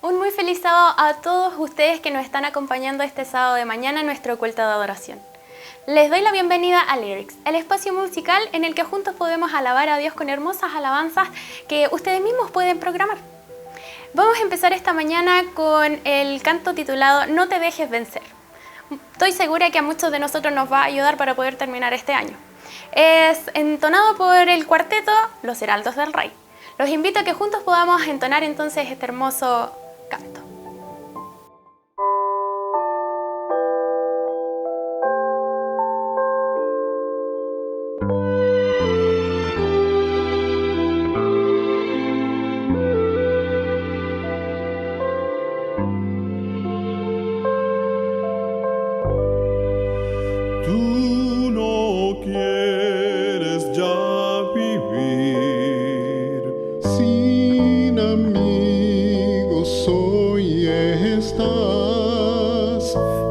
Un muy feliz sábado a todos ustedes que nos están acompañando este sábado de mañana en nuestro culto de adoración. Les doy la bienvenida a Lyrics, el espacio musical en el que juntos podemos alabar a Dios con hermosas alabanzas que ustedes mismos pueden programar. Vamos a empezar esta mañana con el canto titulado No te dejes vencer. Estoy segura que a muchos de nosotros nos va a ayudar para poder terminar este año. Es entonado por el cuarteto Los Heraldos del Rey. Los invito a que juntos podamos entonar entonces este hermoso canto.
Tú no quieres ya vivir sin amigos, hoy estás.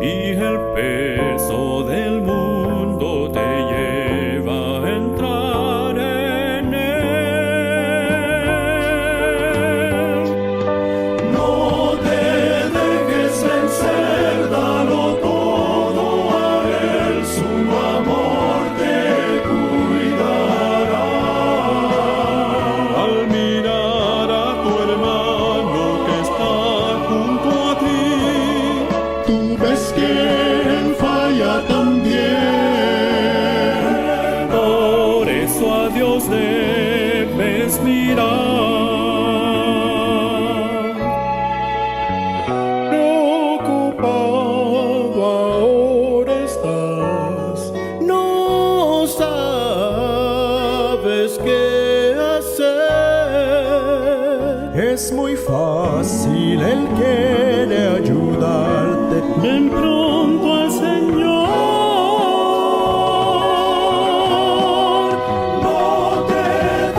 Y el peso del mundo te lleva a entrar en él. No te dejes vencer, dalo todo a él, su amor te cuidará. Al mirar a tu hermano que está junto a ti,
Tú ves que él falla también.
por eso a Dios debes mirar.
Preocupado ahora estás,
No sabes qué hacer.
es muy fácil, él quiere ayudarte.
Ven pronto al Señor. No te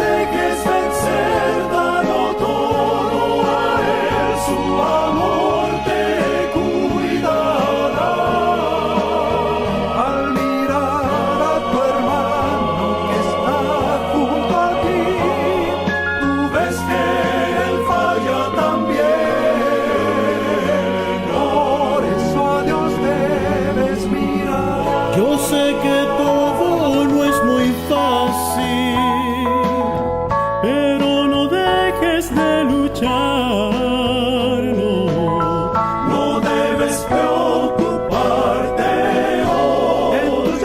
dejes vencer, dalo todo a él, su amor te cuidará.
Al mirar a tu hermano que está junto a ti,
Tú ves que él falla también.
por eso a Dios debes mirar.
Yo sé que todo no es muy fácil, pero no dejes de luchar, no. No debes preocuparte hoy.
En tus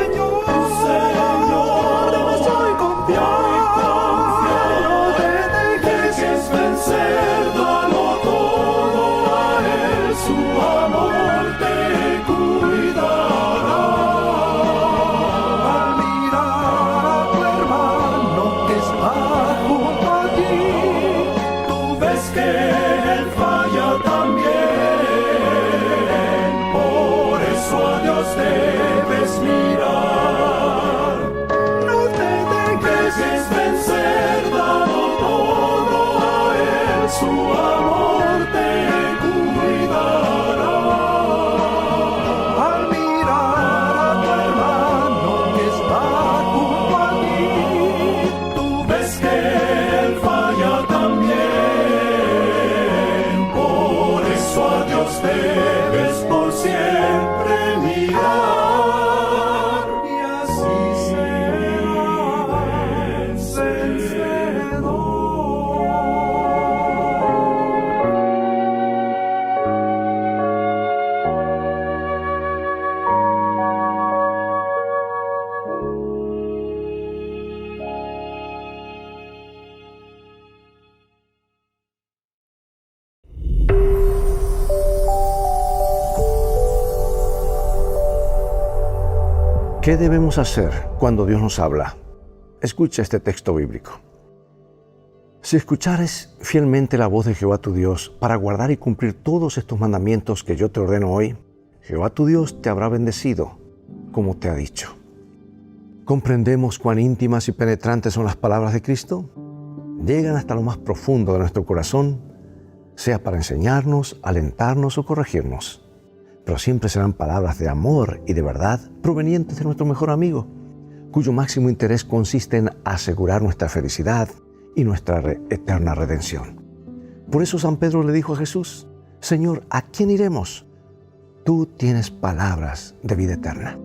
¿Qué debemos hacer cuando Dios nos habla? Escucha este texto bíblico. Si escuchares fielmente la voz de Jehová tu Dios para guardar y cumplir todos estos mandamientos que yo te ordeno hoy, Jehová tu Dios te habrá bendecido, como te ha dicho. ¿Comprendemos cuán íntimas y penetrantes son las palabras de Cristo? Llegan hasta lo más profundo de nuestro corazón, sea para enseñarnos, alentarnos o corregirnos. Pero siempre serán palabras de amor y de verdad provenientes de nuestro mejor amigo, cuyo máximo interés consiste en asegurar nuestra felicidad y nuestra eterna redención. Por eso San Pedro le dijo a Jesús: Señor, ¿a quién iremos? Tú tienes palabras de vida eterna.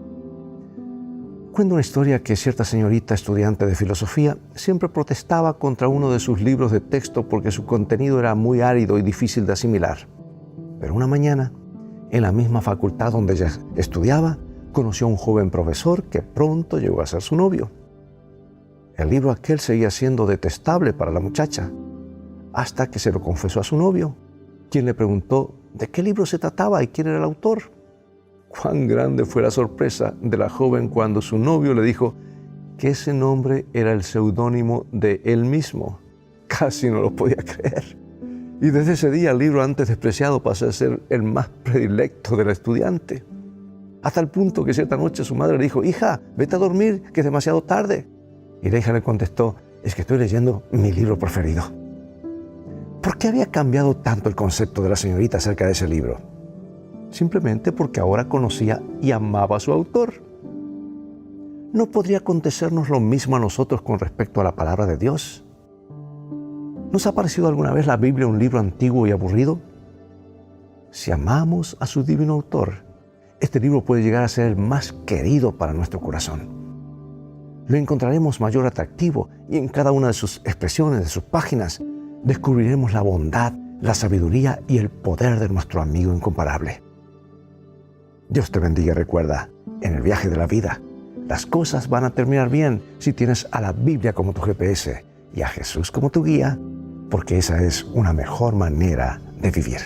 Cuenta una historia que cierta señorita estudiante de filosofía siempre protestaba contra uno de sus libros de texto porque su contenido era muy árido y difícil de asimilar. Pero una mañana, en la misma facultad donde ella estudiaba, conoció a un joven profesor que pronto llegó a ser su novio. El libro aquel seguía siendo detestable para la muchacha, hasta que se lo confesó a su novio, quien le preguntó de qué libro se trataba y quién era el autor. Cuán grande fue la sorpresa de la joven cuando su novio le dijo que ese nombre era el seudónimo de él mismo. Casi no lo podía creer. Y desde ese día el libro antes despreciado pasó a ser el más predilecto de la estudiante. Hasta el punto que cierta noche su madre le dijo: hija, vete a dormir, que es demasiado tarde. Y la hija le contestó: es que estoy leyendo mi libro preferido. ¿Por qué había cambiado tanto el concepto de la señorita acerca de ese libro? Simplemente porque ahora conocía y amaba a su autor. ¿No podría acontecernos lo mismo a nosotros con respecto a la palabra de Dios? ¿Nos ha parecido alguna vez la Biblia un libro antiguo y aburrido? Si amamos a su divino autor, este libro puede llegar a ser el más querido para nuestro corazón. Lo encontraremos mayor atractivo y en cada una de sus expresiones, de sus páginas, descubriremos la bondad, la sabiduría y el poder de nuestro amigo incomparable. Dios te bendiga y recuerda, en el viaje de la vida, las cosas van a terminar bien si tienes a la Biblia como tu GPS y a Jesús como tu guía, porque esa es una mejor manera de vivir.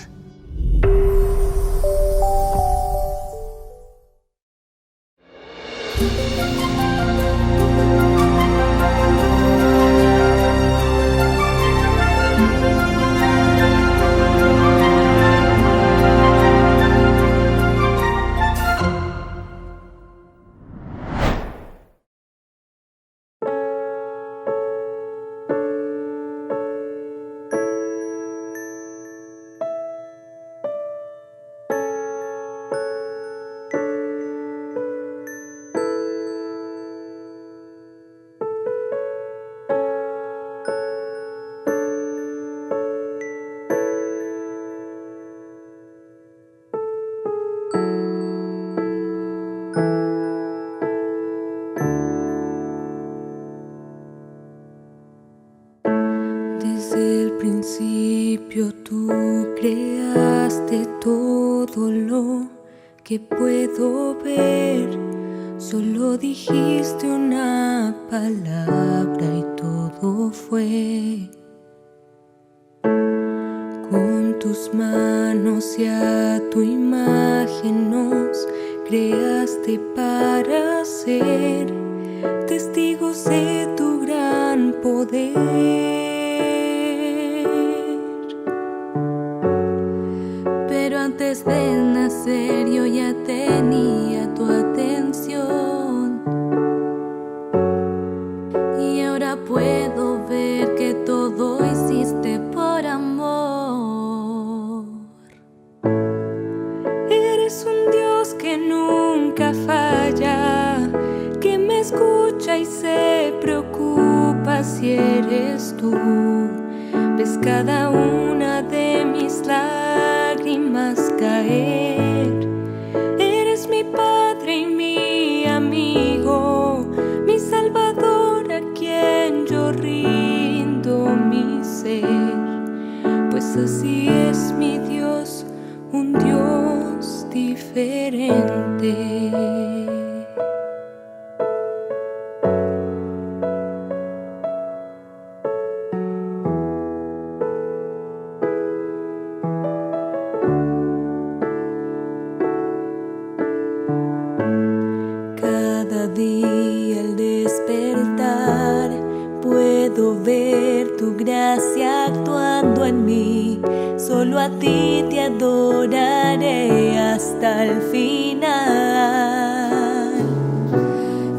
Desde el principio tú creaste todo lo que puedo ver. Solo dijiste una palabra y todo fue. Con tus manos y a tu imagen nos creaste para ser testigos de tu gran poder. Pero antes de nacer yo ya tenía tu atención y ahora puedo ver que todo hiciste por amor. Eres un Dios que nunca falla, que me escucha y se preocupa si eres tú. Ves cada una de mis lágrimas caer. Eres mi Padre y mi amigo, mi Salvador a quien yo rindo mi ser. Pues así es mi Dios, un Dios diferente. puedo ver tu gracia actuando en mí. Solo a ti te adoraré hasta el final.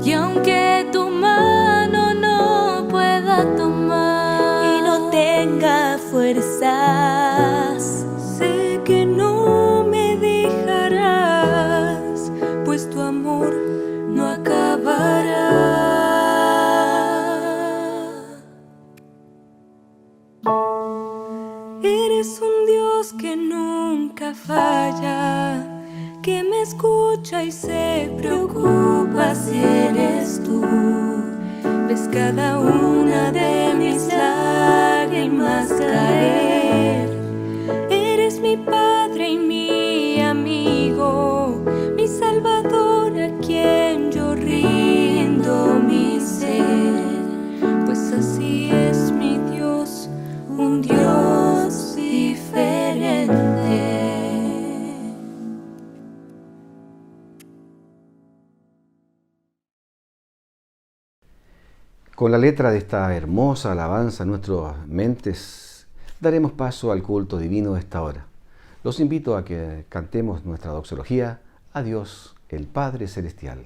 Y aunque tu mano no pueda tomar y no tenga fuerzas, sé que no me dejarás, pues tu amor no acabará. Eres un Dios que nunca falla, que me escucha y se preocupa si eres tú. Ves cada una de mis lágrimas caer. Eres mi Padre y mi amigo, mi Salvador a quien yo rindo mi ser. Pues así es mi Dios, un Dios diferente.
Con la letra de esta hermosa alabanza en nuestras mentes, daremos paso al culto divino de esta hora. Los invito a que cantemos nuestra doxología a Dios, el Padre Celestial.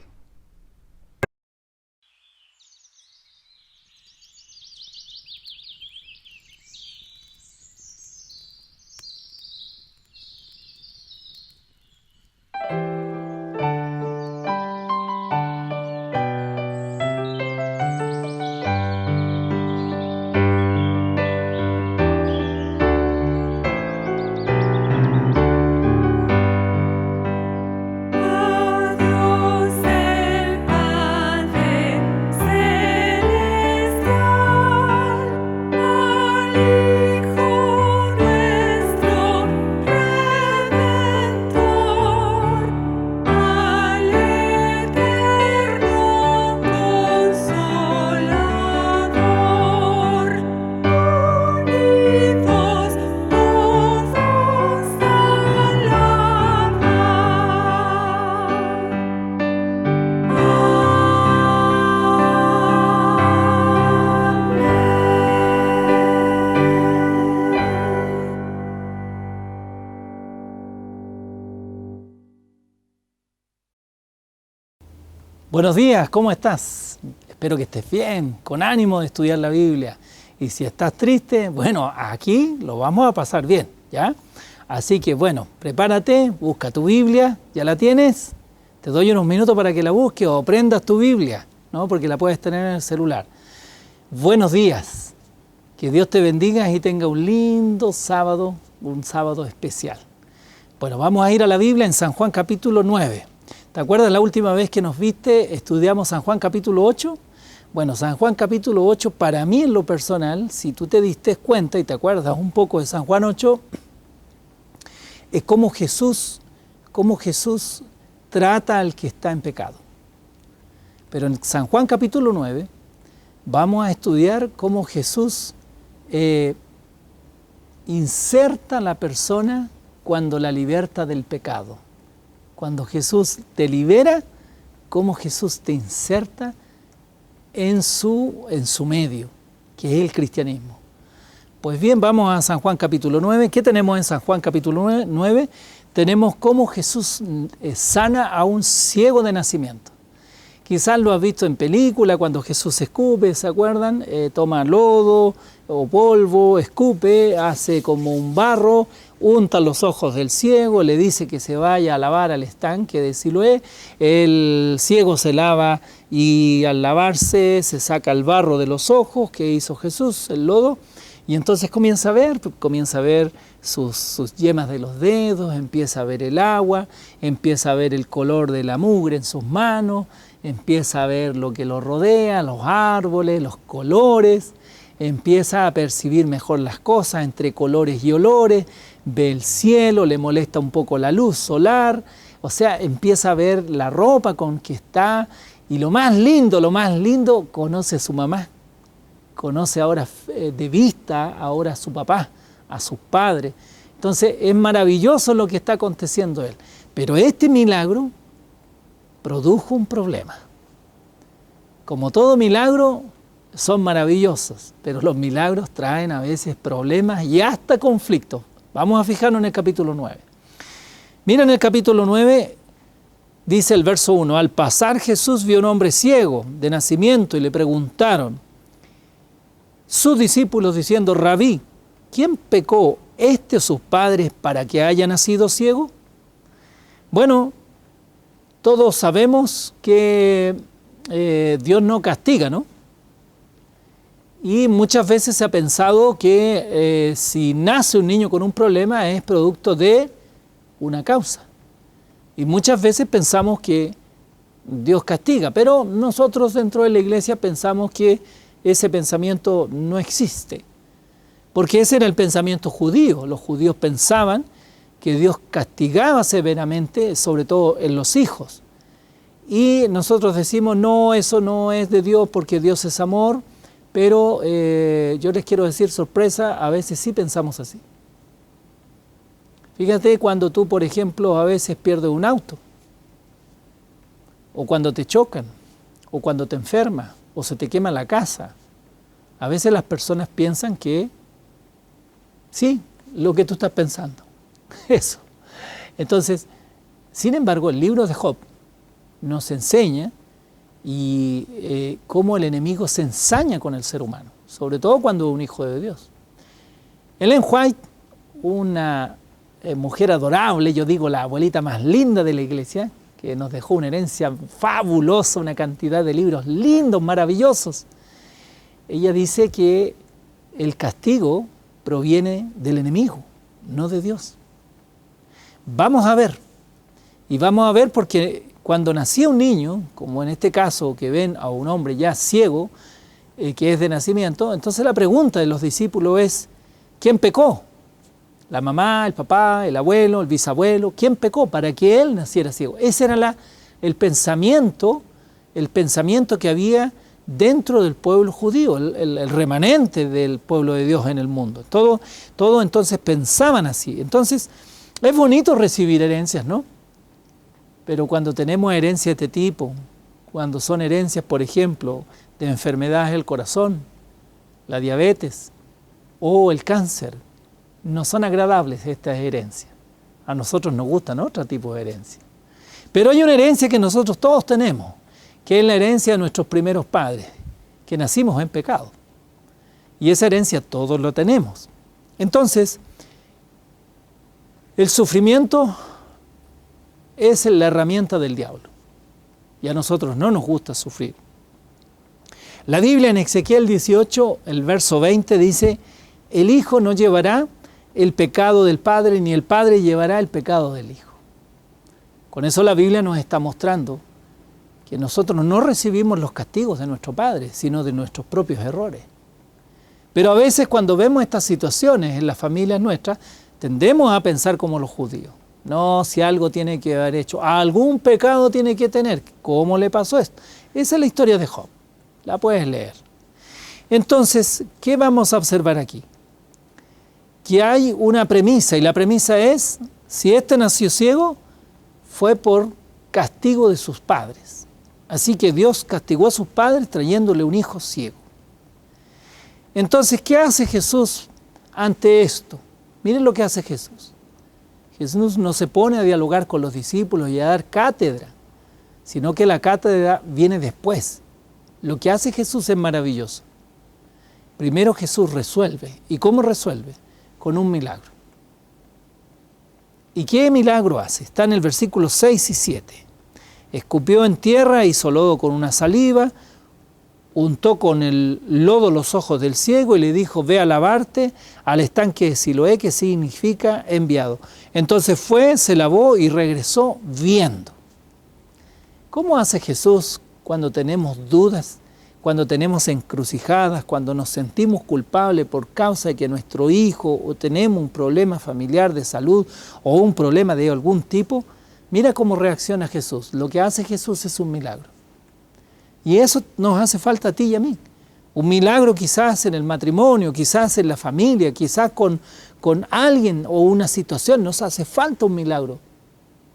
Buenos días, ¿cómo estás? Espero que estés bien, con ánimo de estudiar la Biblia. Y si estás triste, bueno, aquí lo vamos a pasar bien, ¿ya? Así que bueno, prepárate, busca tu Biblia, ¿ya la tienes? Te doy unos minutos para que la busques o prendas tu Biblia, ¿no? Porque la puedes tener en el celular. Buenos días, que Dios te bendiga y tenga un lindo sábado, un sábado especial. Bueno, vamos a ir a la Biblia en San Juan capítulo 9. ¿Te acuerdas la última vez que nos viste, estudiamos San Juan capítulo 8? Bueno, San Juan capítulo 8, para mí en lo personal, si tú te diste cuenta y te acuerdas un poco de San Juan 8, es cómo Jesús trata al que está en pecado. Pero en San Juan capítulo 9 vamos a estudiar cómo Jesús inserta a la persona cuando la liberta del pecado. Cuando Jesús te libera, cómo Jesús te inserta en su medio, que es el cristianismo. Pues bien, vamos a San Juan capítulo 9. ¿Qué tenemos en San Juan capítulo 9? Tenemos cómo Jesús sana a un ciego de nacimiento. Quizás lo has visto en película, cuando Jesús escupe, ¿se acuerdan? Toma lodo o polvo, escupe, hace como un barro, unta los ojos del ciego, le dice que se vaya a lavar al estanque de Siloé. El ciego se lava y al lavarse se saca el barro de los ojos que hizo Jesús, el lodo, y entonces comienza a ver sus yemas de los dedos, empieza a ver el agua, empieza a ver el color de la mugre en sus manos, empieza a ver lo que lo rodea, los árboles, los colores, empieza a percibir mejor las cosas entre colores y olores, ve el cielo, le molesta un poco la luz solar, o sea, empieza a ver la ropa con que está, y lo más lindo, conoce a su mamá, conoce ahora de vista ahora a su papá, a sus padres. Entonces es maravilloso lo que está aconteciendo a él, pero este milagro produjo un problema. Como todo milagro, son maravillosos, pero los milagros traen a veces problemas y hasta conflictos. Vamos a fijarnos en el capítulo 9. Mira, en el capítulo 9 dice el verso 1, al pasar Jesús vio a un hombre ciego de nacimiento y le preguntaron sus discípulos diciendo, Rabí, ¿quién pecó, este o sus padres, para que haya nacido ciego? Bueno, todos sabemos que Dios no castiga, ¿no? Y muchas veces se ha pensado que si nace un niño con un problema es producto de una causa. Y muchas veces pensamos que Dios castiga, pero nosotros dentro de la iglesia pensamos que ese pensamiento no existe. Porque ese era el pensamiento judío. Los judíos pensaban que Dios castigaba severamente, sobre todo en los hijos. Y nosotros decimos, no, eso no es de Dios porque Dios es amor. Pero yo les quiero decir, sorpresa, a veces sí pensamos así. Fíjate cuando tú, por ejemplo, a veces pierdes un auto, o cuando te chocan, o cuando te enfermas, o se te quema la casa. A veces las personas piensan que sí, lo que tú estás pensando, eso. Entonces, sin embargo, el libro de Job nos enseña y cómo el enemigo se ensaña con el ser humano, sobre todo cuando es un hijo de Dios. Ellen White, una mujer adorable, yo digo la abuelita más linda de la iglesia, que nos dejó una herencia fabulosa, una cantidad de libros lindos, maravillosos. Ella dice que el castigo proviene del enemigo, no de Dios. Vamos a ver, y vamos a ver porque cuando nacía un niño, como en este caso que ven a un hombre ya ciego, que es de nacimiento, entonces la pregunta de los discípulos es, ¿quién pecó? La mamá, el papá, el abuelo, el bisabuelo, ¿quién pecó para que él naciera ciego? Ese era el pensamiento que había dentro del pueblo judío, el remanente del pueblo de Dios en el mundo. Todo entonces pensaban así. Entonces, es bonito recibir herencias, ¿no? Pero cuando tenemos herencias de este tipo, cuando son herencias, por ejemplo, de enfermedades del corazón, la diabetes o el cáncer, no son agradables estas herencias. A nosotros nos gustan otro tipo de herencias. Pero hay una herencia que nosotros todos tenemos, que es la herencia de nuestros primeros padres, que nacimos en pecado. Y esa herencia todos lo tenemos. Entonces, el sufrimiento es la herramienta del diablo. Y a nosotros no nos gusta sufrir. La Biblia en Ezequiel 18, el verso 20 dice, el hijo no llevará el pecado del padre, ni el padre llevará el pecado del hijo. Con eso la Biblia nos está mostrando que nosotros no recibimos los castigos de nuestro padre, sino de nuestros propios errores. Pero a veces cuando vemos estas situaciones en las familias nuestras, tendemos a pensar como los judíos. No, si algo tiene que haber hecho, algún pecado tiene que tener. ¿Cómo le pasó esto? Esa es la historia de Job. La puedes leer. Entonces, ¿qué vamos a observar aquí? Que hay una premisa, y la premisa es, si este nació ciego, fue por castigo de sus padres. Así que Dios castigó a sus padres trayéndole un hijo ciego. Entonces, ¿qué hace Jesús ante esto? Miren lo que hace Jesús. Jesús no se pone a dialogar con los discípulos y a dar cátedra, sino que la cátedra viene después. Lo que hace Jesús es maravilloso. Primero Jesús resuelve. ¿Y cómo resuelve? Con un milagro. ¿Y qué milagro hace? Está en el versículo 6 y 7. Escupió en tierra, hizo lodo con una saliva, untó con el lodo los ojos del ciego y le dijo, ve a lavarte al estanque de Siloé, que significa enviado. Entonces fue, se lavó y regresó viendo. ¿Cómo hace Jesús cuando tenemos dudas, cuando tenemos encrucijadas, cuando nos sentimos culpables por causa de que nuestro hijo o tenemos un problema familiar de salud o un problema de algún tipo? Mira cómo reacciona Jesús. Lo que hace Jesús es un milagro. Y eso nos hace falta a ti y a mí. Un milagro quizás en el matrimonio, quizás en la familia, quizás con alguien o una situación. Nos hace falta un milagro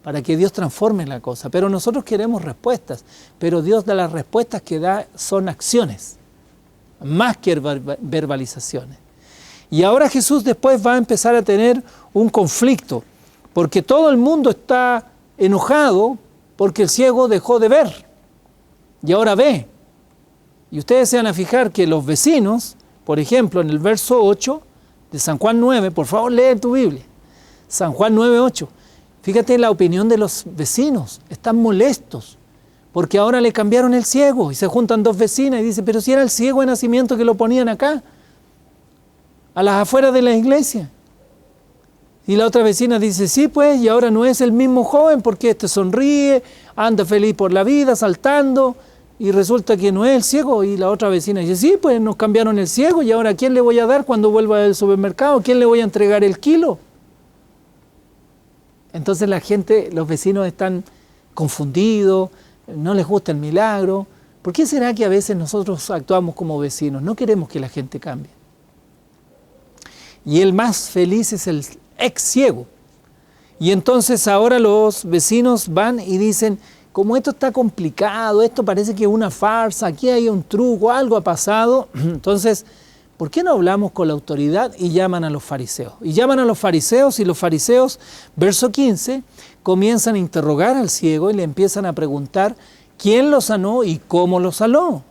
para que Dios transforme la cosa. Pero nosotros queremos respuestas. Pero Dios da las respuestas que da son acciones. más que verbalizaciones. Y ahora Jesús después va a empezar a tener un conflicto, porque todo el mundo está enojado porque el ciego dejó de ver y ahora ve. Y ustedes se van a fijar que los vecinos, por ejemplo, en el verso 8 de San Juan 9, por favor lee tu Biblia, San Juan 9:8, fíjate la opinión de los vecinos, están molestos porque ahora le cambiaron el ciego y se juntan dos vecinas y dicen, pero si era el ciego de nacimiento que lo ponían acá, a las afueras de la iglesia. Y la otra vecina dice, sí pues, y ahora no es el mismo joven porque este sonríe, anda feliz por la vida, saltando, y resulta que no es el ciego. Y la otra vecina dice, sí pues, nos cambiaron el ciego, y ahora ¿a quién le voy a dar cuando vuelva del supermercado? ¿A quién le voy a entregar el kilo? Entonces la gente, los vecinos están confundidos, no les gusta el milagro. ¿Por qué será que a veces nosotros actuamos como vecinos? No queremos que la gente cambie. Y el más feliz es el ex ciego. Y entonces ahora los vecinos van y dicen, como esto está complicado, esto parece que es una farsa, aquí hay un truco, algo ha pasado, entonces, ¿por qué no hablamos con la autoridad? Y llaman a los fariseos. Y llaman a los fariseos, y los fariseos, verso 15, comienzan a interrogar al ciego y le empiezan a preguntar quién lo sanó y cómo lo sanó.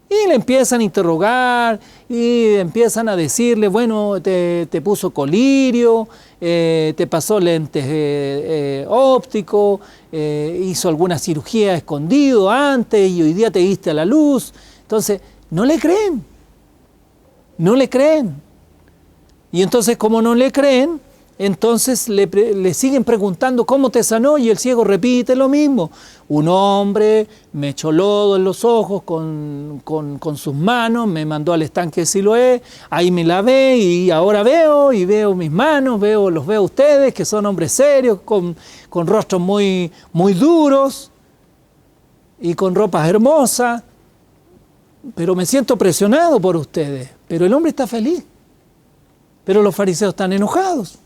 Y le empiezan a interrogar y empiezan a decirle, bueno, te puso colirio, te pasó lentes ópticos, hizo alguna cirugía escondido antes y hoy día te diste a la luz. Entonces, no le creen. No le creen. Y entonces, como no le creen, entonces le siguen preguntando cómo te sanó y el ciego repite lo mismo. Un hombre me echó lodo en los ojos con sus manos, me mandó al estanque de Siloé, ahí me lavé y ahora veo y veo mis manos, los veo a ustedes que son hombres serios, con rostros muy, muy duros y con ropas hermosas, pero me siento presionado por ustedes. Pero el hombre está feliz, pero los fariseos están enojados.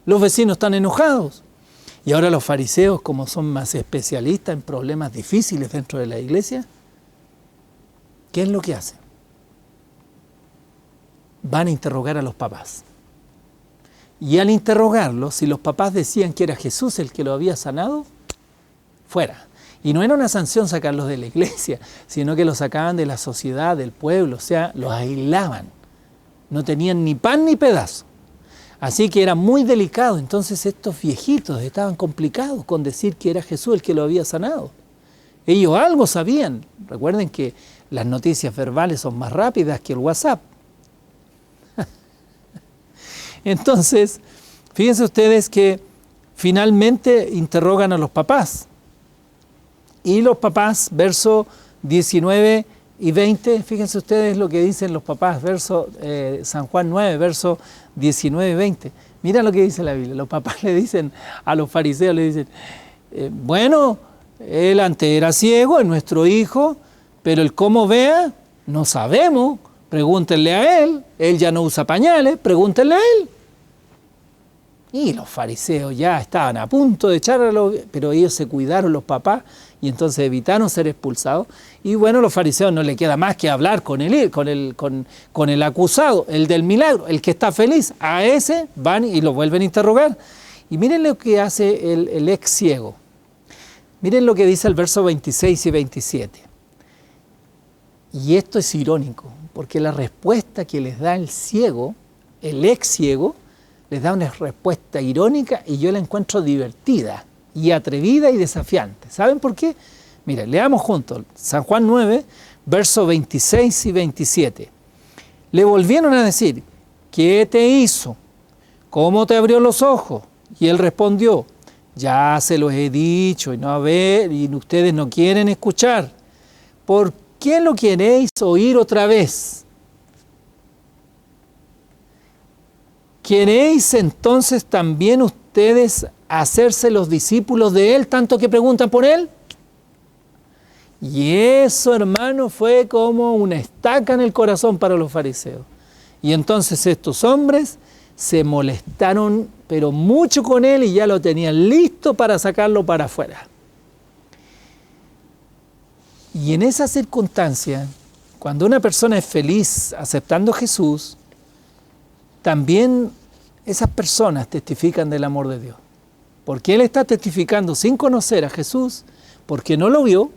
Los vecinos están enojados. Y ahora los fariseos, como son más especialistas en problemas difíciles dentro de la iglesia, ¿qué es lo que hacen? Van a interrogar a los papás. Y al interrogarlos, si los papás decían que era Jesús el que lo había sanado, fuera. Y no era una sanción sacarlos de la iglesia, sino que los sacaban de la sociedad, del pueblo, o sea, los aislaban. No tenían ni pan ni pedazo. Así que era muy delicado. Entonces estos viejitos estaban complicados con decir que era Jesús el que lo había sanado. Ellos algo sabían. Recuerden que las noticias verbales son más rápidas que el WhatsApp. Entonces, fíjense ustedes que finalmente interrogan a los papás. Y los papás, verso 19 y 20, fíjense ustedes lo que dicen los papás, San Juan 9, verso 19 y 20. Mira lo que dice la Biblia. Los papás le dicen a los fariseos, le dicen, bueno, él antes era ciego, es nuestro hijo, pero el cómo vea, no sabemos, pregúntenle a él ya no usa pañales, pregúntenle a él. Y los fariseos ya estaban a punto de echarlo, pero ellos se cuidaron, los papás, y entonces evitaron ser expulsados. Y bueno, los fariseos no le queda más que hablar con el acusado, el del milagro, el que está feliz. A ese van y lo vuelven a interrogar. Y miren lo que hace el ex ciego. Miren lo que dice el verso 26 y 27. Y esto es irónico, porque la respuesta que les da el ciego, el ex ciego, les da una respuesta irónica y yo la encuentro divertida y atrevida y desafiante. ¿Saben por qué? Miren, leamos juntos San Juan 9, versos 26 y 27. Le volvieron a decir, ¿qué te hizo? ¿Cómo te abrió los ojos? Y él respondió, ya se los he dicho y ustedes no quieren escuchar. ¿Por qué lo queréis oír otra vez? ¿Queréis entonces también ustedes hacerse los discípulos de él, tanto que preguntan por él? Y eso, hermano, fue como una estaca en el corazón para los fariseos. Y entonces estos hombres se molestaron, pero mucho con él, y ya lo tenían listo para sacarlo para afuera. Y en esa circunstancia, Cuando una persona es feliz aceptando a Jesús, también esas personas testifican del amor de Dios. Porque Él está testificando sin conocer a Jesús, porque no lo vio.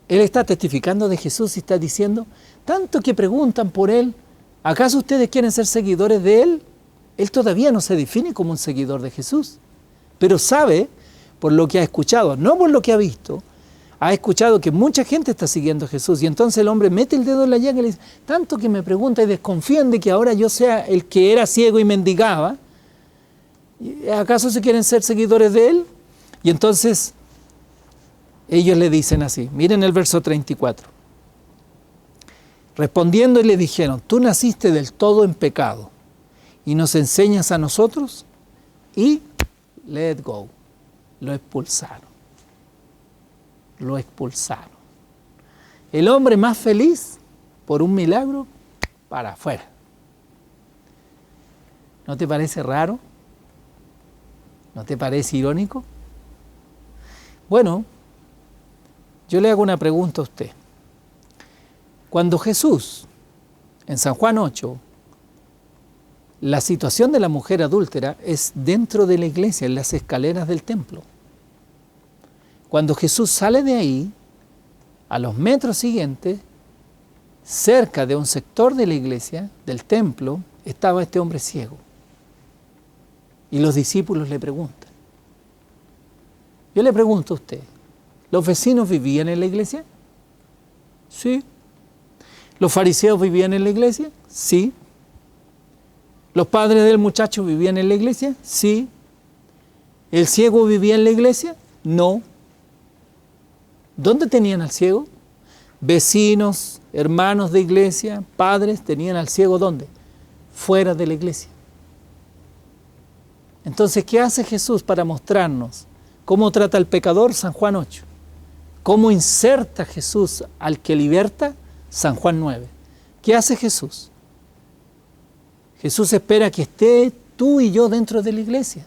Él está testificando de Jesús y está diciendo, tanto que preguntan por Él, ¿acaso ustedes quieren ser seguidores de Él? Él todavía no se define como un seguidor de Jesús, pero sabe, por lo que ha escuchado, no por lo que ha visto, ha escuchado que mucha gente está siguiendo a Jesús. Y entonces el hombre mete el dedo en la llaga y le dice, tanto que me pregunta y desconfían de que ahora yo sea el que era ciego y mendigaba, ¿acaso se quieren ser seguidores de Él? Y entonces ellos le dicen así, miren el verso 34. Respondiendo le dijeron, tú naciste del todo en pecado y nos enseñas a nosotros, y let go. Lo expulsaron. Lo expulsaron. El hombre más feliz por un milagro, para afuera. ¿No te parece raro? ¿No te parece irónico? Bueno, yo le hago una pregunta a usted. Cuando Jesús, en San Juan 8, la situación de la mujer adúltera es dentro de la iglesia, en las escaleras del templo. Cuando Jesús sale de ahí, a los metros siguientes, cerca de un sector de la iglesia, del templo, estaba este hombre ciego. Y los discípulos le preguntan. Yo le pregunto a usted, ¿los vecinos vivían en la iglesia? Sí. ¿Los fariseos vivían en la iglesia? Sí. ¿Los padres del muchacho vivían en la iglesia? Sí. ¿El ciego vivía en la iglesia? No. ¿Dónde tenían al ciego? Vecinos, hermanos de iglesia, padres, tenían al ciego ¿dónde? Fuera de la iglesia. Entonces, ¿qué hace Jesús para mostrarnos cómo trata al pecador? San Juan 8. ¿Cómo inserta Jesús al que liberta? San Juan 9. ¿Qué hace Jesús? Jesús espera que esté tú y yo dentro de la iglesia.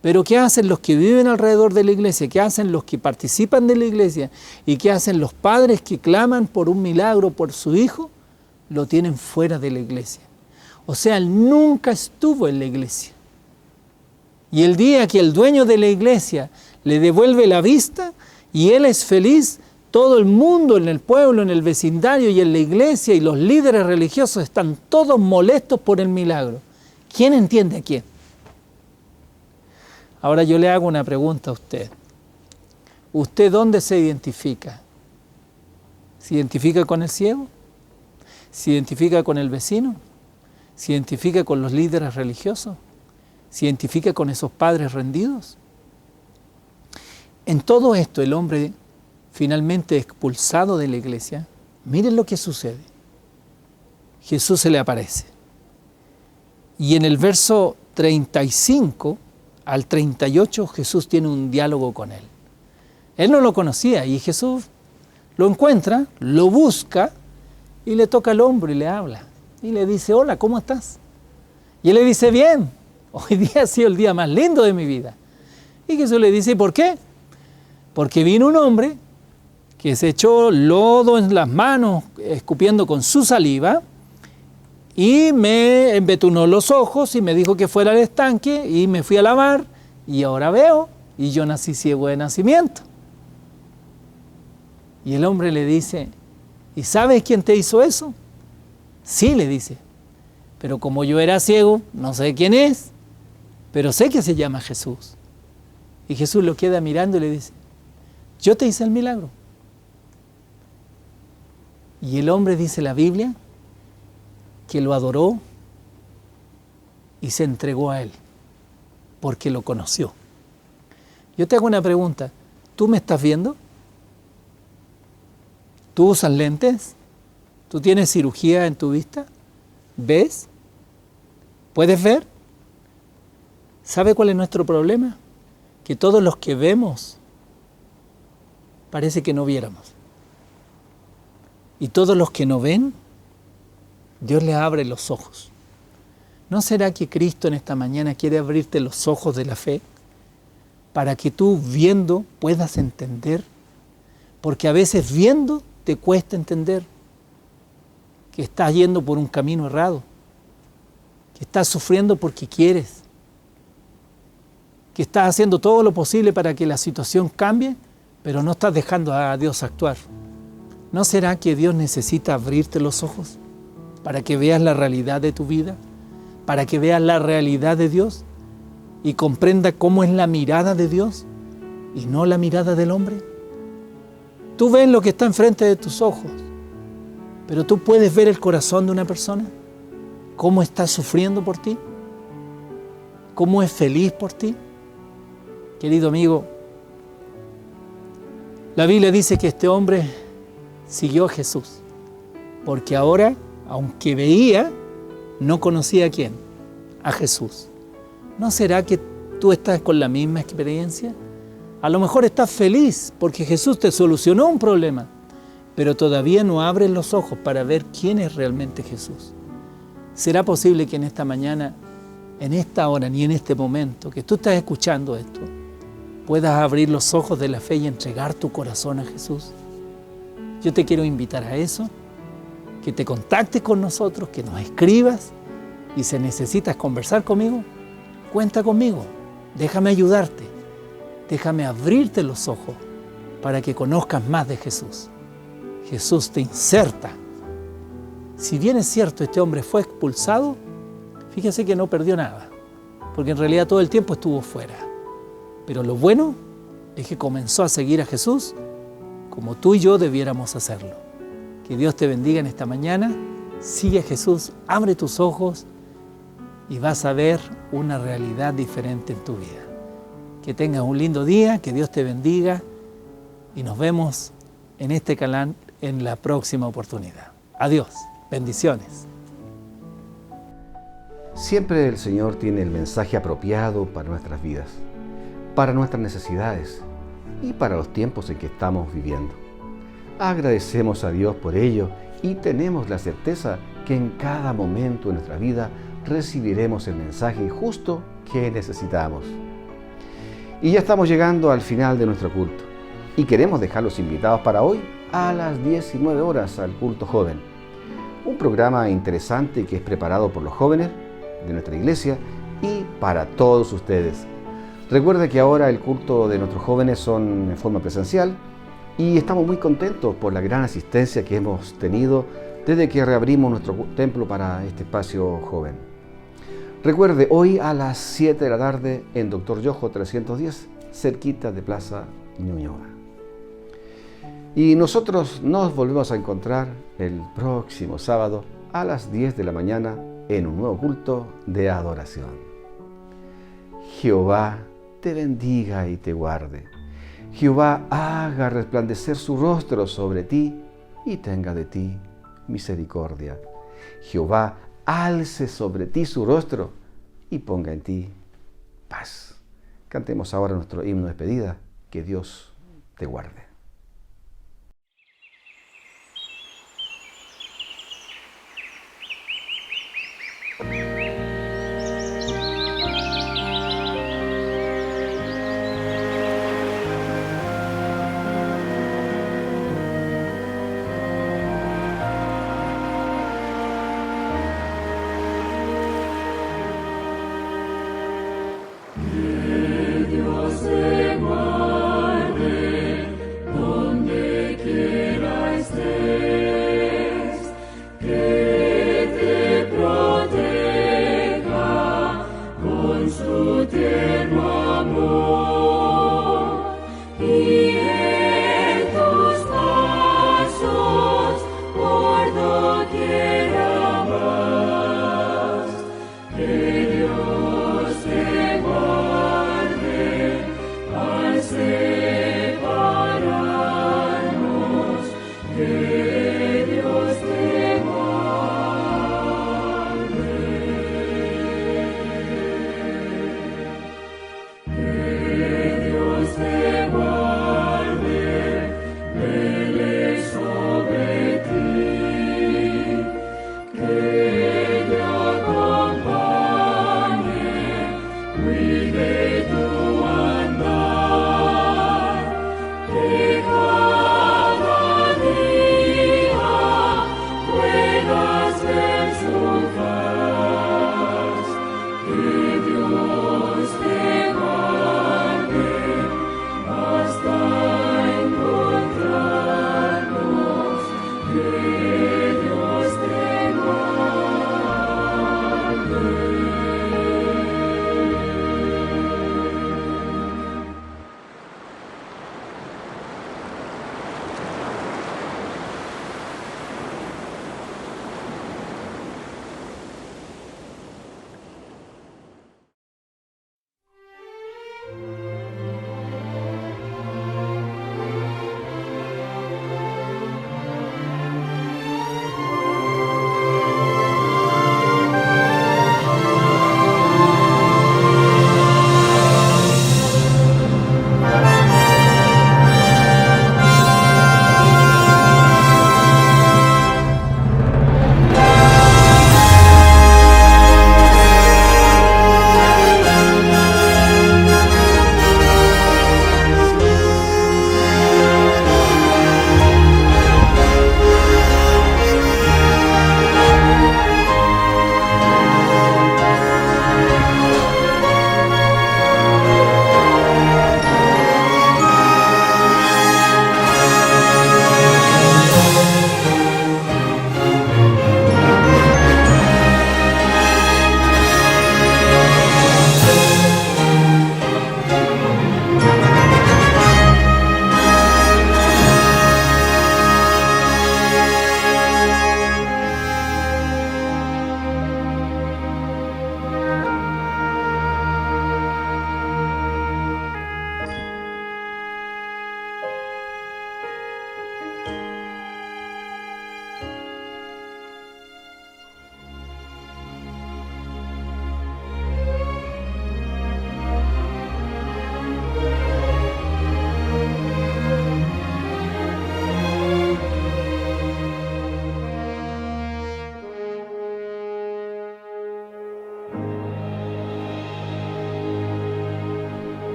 Pero ¿qué hacen los que viven alrededor de la iglesia? ¿Qué hacen los que participan de la iglesia? ¿Y qué hacen los padres que claman por un milagro por su hijo? Lo tienen fuera de la iglesia. O sea, él nunca estuvo en la iglesia. Y el día que el dueño de la iglesia le devuelve la vista y él es feliz, todo el mundo en el pueblo, en el vecindario y en la iglesia y los líderes religiosos están todos molestos por el milagro. ¿Quién entiende a quién? Ahora yo le hago una pregunta a usted. ¿Usted dónde se identifica? ¿Se identifica con el ciego? ¿Se identifica con el vecino? ¿Se identifica con los líderes religiosos? ¿Se identifica con esos padres rendidos? En todo esto el hombre finalmente expulsado de la iglesia, miren lo que sucede. Jesús se le aparece. Y en el verso 35 al 38 Jesús tiene un diálogo con él. Él no lo conocía y Jesús lo encuentra, lo busca y le toca el hombro y le habla. Y le dice, hola, ¿cómo estás? Y él le dice, bien, hoy día ha sido el día más lindo de mi vida. Y Jesús le dice, ¿por qué? Porque vino un hombre que se echó lodo en las manos, escupiendo con su saliva, y me embetunó los ojos y me dijo que fuera al estanque y me fui a lavar y ahora veo y yo nací ciego de nacimiento. Y el hombre le dice, ¿y sabes quién te hizo eso? Sí, le dice, pero como yo era ciego, no sé quién es, pero sé que se llama Jesús. Y Jesús lo queda mirando y le dice, yo te hice el milagro. Y el hombre, dice la Biblia, que lo adoró y se entregó a él, porque lo conoció. Yo te hago una pregunta, ¿tú me estás viendo? ¿Tú usas lentes? ¿Tú tienes cirugía en tu vista? ¿Ves? ¿Puedes ver? ¿Sabe cuál es nuestro problema? Que todos los que vemos parece que no viéramos. Y todos los que no ven, Dios les abre los ojos. ¿No será que Cristo en esta mañana quiere abrirte los ojos de la fe para que tú viendo puedas entender? Porque a veces viendo te cuesta entender que estás yendo por un camino errado, que estás sufriendo porque quieres, que estás haciendo todo lo posible para que la situación cambie, pero no estás dejando a Dios actuar. ¿No será que Dios necesita abrirte los ojos para que veas la realidad de tu vida, para que veas la realidad de Dios y comprenda cómo es la mirada de Dios y no la mirada del hombre? Tú ves lo que está enfrente de tus ojos, pero tú puedes ver el corazón de una persona, cómo está sufriendo por ti, cómo es feliz por ti. Querido amigo, la Biblia dice que este hombre siguió a Jesús, porque ahora, aunque veía, no conocía a quién, a Jesús. ¿No será que tú estás con la misma experiencia? A lo mejor estás feliz porque Jesús te solucionó un problema, pero todavía no abres los ojos para ver quién es realmente Jesús. ¿Será posible que en esta mañana, en esta hora, ni en este momento que tú estás escuchando esto, puedas abrir los ojos de la fe y entregar tu corazón a Jesús? Yo te quiero invitar a eso, que te contactes con nosotros, que nos escribas, y si necesitas conversar conmigo, cuenta conmigo, déjame ayudarte, déjame abrirte los ojos para que conozcas más de Jesús. Jesús te inserta. Si bien es cierto, este hombre fue expulsado, fíjese que no perdió nada, porque en realidad todo el tiempo estuvo fuera. Pero lo bueno es que comenzó a seguir a Jesús como tú y yo debiéramos hacerlo. Que Dios te bendiga en esta mañana. Sigue a Jesús, abre tus ojos y vas a ver una realidad diferente en tu vida. Que tengas un lindo día, que Dios te bendiga y nos vemos en este canal en la próxima oportunidad. Adiós, bendiciones.
Siempre el Señor tiene el mensaje apropiado para nuestras vidas, para nuestras necesidades y para los tiempos en que estamos viviendo. Agradecemos a Dios por ello y tenemos la certeza que en cada momento de nuestra vida recibiremos el mensaje justo que necesitamos. Y ya estamos llegando al final de nuestro culto y queremos dejarlos invitados para hoy a las 19 horas al culto joven. Un programa interesante que es preparado por los jóvenes de nuestra iglesia y para todos ustedes. Recuerde que ahora el culto de nuestros jóvenes son en forma presencial y estamos muy contentos por la gran asistencia que hemos tenido desde que reabrimos nuestro templo para este espacio joven. Recuerde, hoy a las 7 de la tarde en Dr. Yojo 310, cerquita de Plaza Ñuñoa. Y nosotros nos volvemos a encontrar el próximo sábado a las 10 de la mañana en un nuevo culto de adoración. Jehová te bendiga y te guarde. Jehová haga resplandecer su rostro sobre ti y tenga de ti misericordia. Jehová alce sobre ti su rostro y ponga en ti paz. Cantemos ahora nuestro himno de despedida. Que Dios te guarde.
Cada día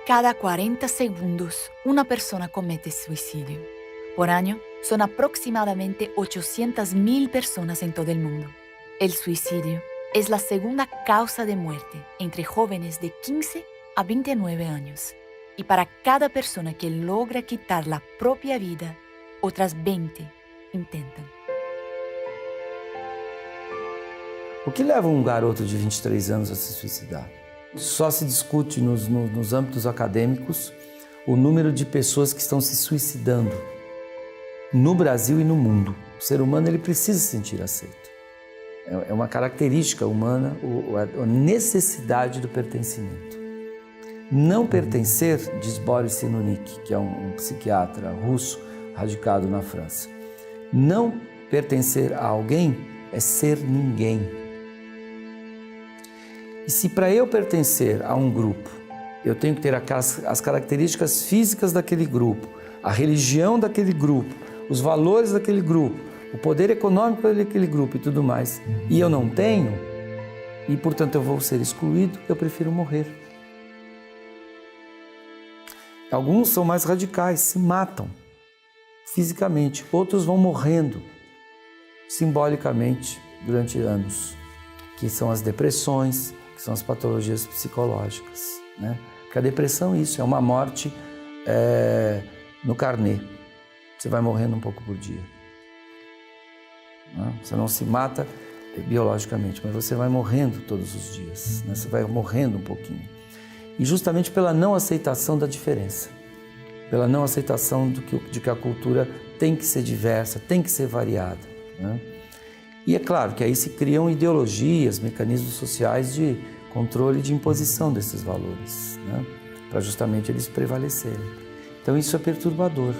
Cada 40 segundos, una persona comete suicidio. Por año, son aproximadamente 800.000 personas en todo el mundo. El suicidio es la segunda causa de muerte entre jóvenes de 15 a 29 años. Y para cada persona que logra quitar la propia vida, otras 20 intentam.
O que leva um garoto de 23 anos a se suicidar? Só se discute nos âmbitos acadêmicos o número de pessoas que estão se suicidando no Brasil e no mundo. O ser humano ele precisa se sentir aceito. É uma característica humana a necessidade do pertencimento. Não pertencer, diz Boris Cyrulnik, que é um psiquiatra russo radicado na França. Não pertencer a alguém é ser ninguém. E se para eu pertencer a um grupo, eu tenho que ter as características físicas daquele grupo, a religião daquele grupo, os valores daquele grupo, o poder econômico daquele grupo e tudo mais, e eu não tenho, e portanto eu vou ser excluído, eu prefiro morrer. Alguns são mais radicais, se matam fisicamente, outros vão morrendo simbolicamente durante anos, que são as depressões, que são as patologias psicológicas, né? Porque a depressão é isso, é uma morte no carnê. Você vai morrendo um pouco por dia. Né? Você não se mata biologicamente, mas você vai morrendo todos os dias, né? Você vai morrendo um pouquinho. E justamente pela não aceitação da diferença, pela não aceitação de que a cultura tem que ser diversa, tem que ser variada, né? E é claro que aí se criam ideologias, mecanismos sociais de controle e de imposição desses valores, né? Para justamente eles prevalecerem. Então isso é perturbador.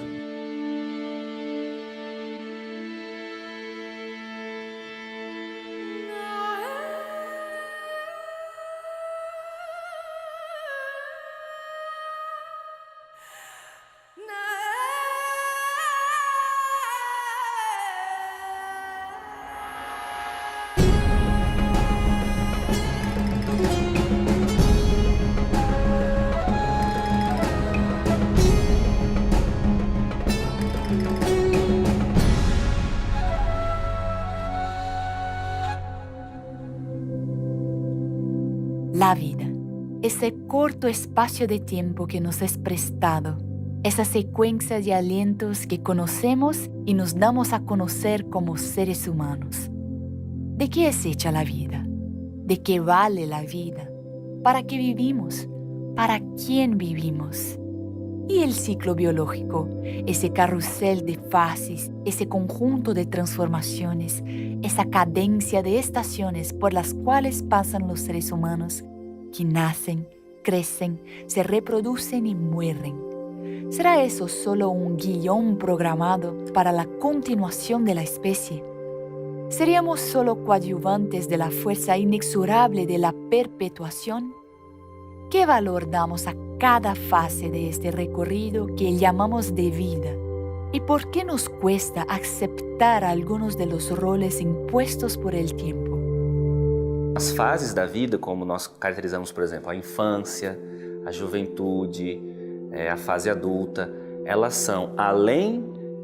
La vida, ese corto espacio de tiempo que nos es prestado, esa secuencia de alientos que conocemos y nos damos a conocer como seres humanos. ¿De qué es hecha la vida? ¿De qué vale la vida? ¿Para qué vivimos? ¿Para quién vivimos? Y el ciclo biológico, ese carrusel de fases, ese conjunto de transformaciones, esa cadencia de estaciones por las cuales pasan los seres humanos, que nacen, crecen, se reproducen y mueren. ¿Será eso solo un guión programado para la continuación de la especie? ¿Seríamos solo coadyuvantes de la fuerza inexorable de la perpetuación? ¿Qué valor damos a cada fase de este recorrido que llamamos de vida? ¿Y por qué nos cuesta aceptar algunos de los roles impuestos por el tiempo?
As fases da vida, como nós caracterizamos, por exemplo, a infância, a juventude, a fase adulta, elas são, além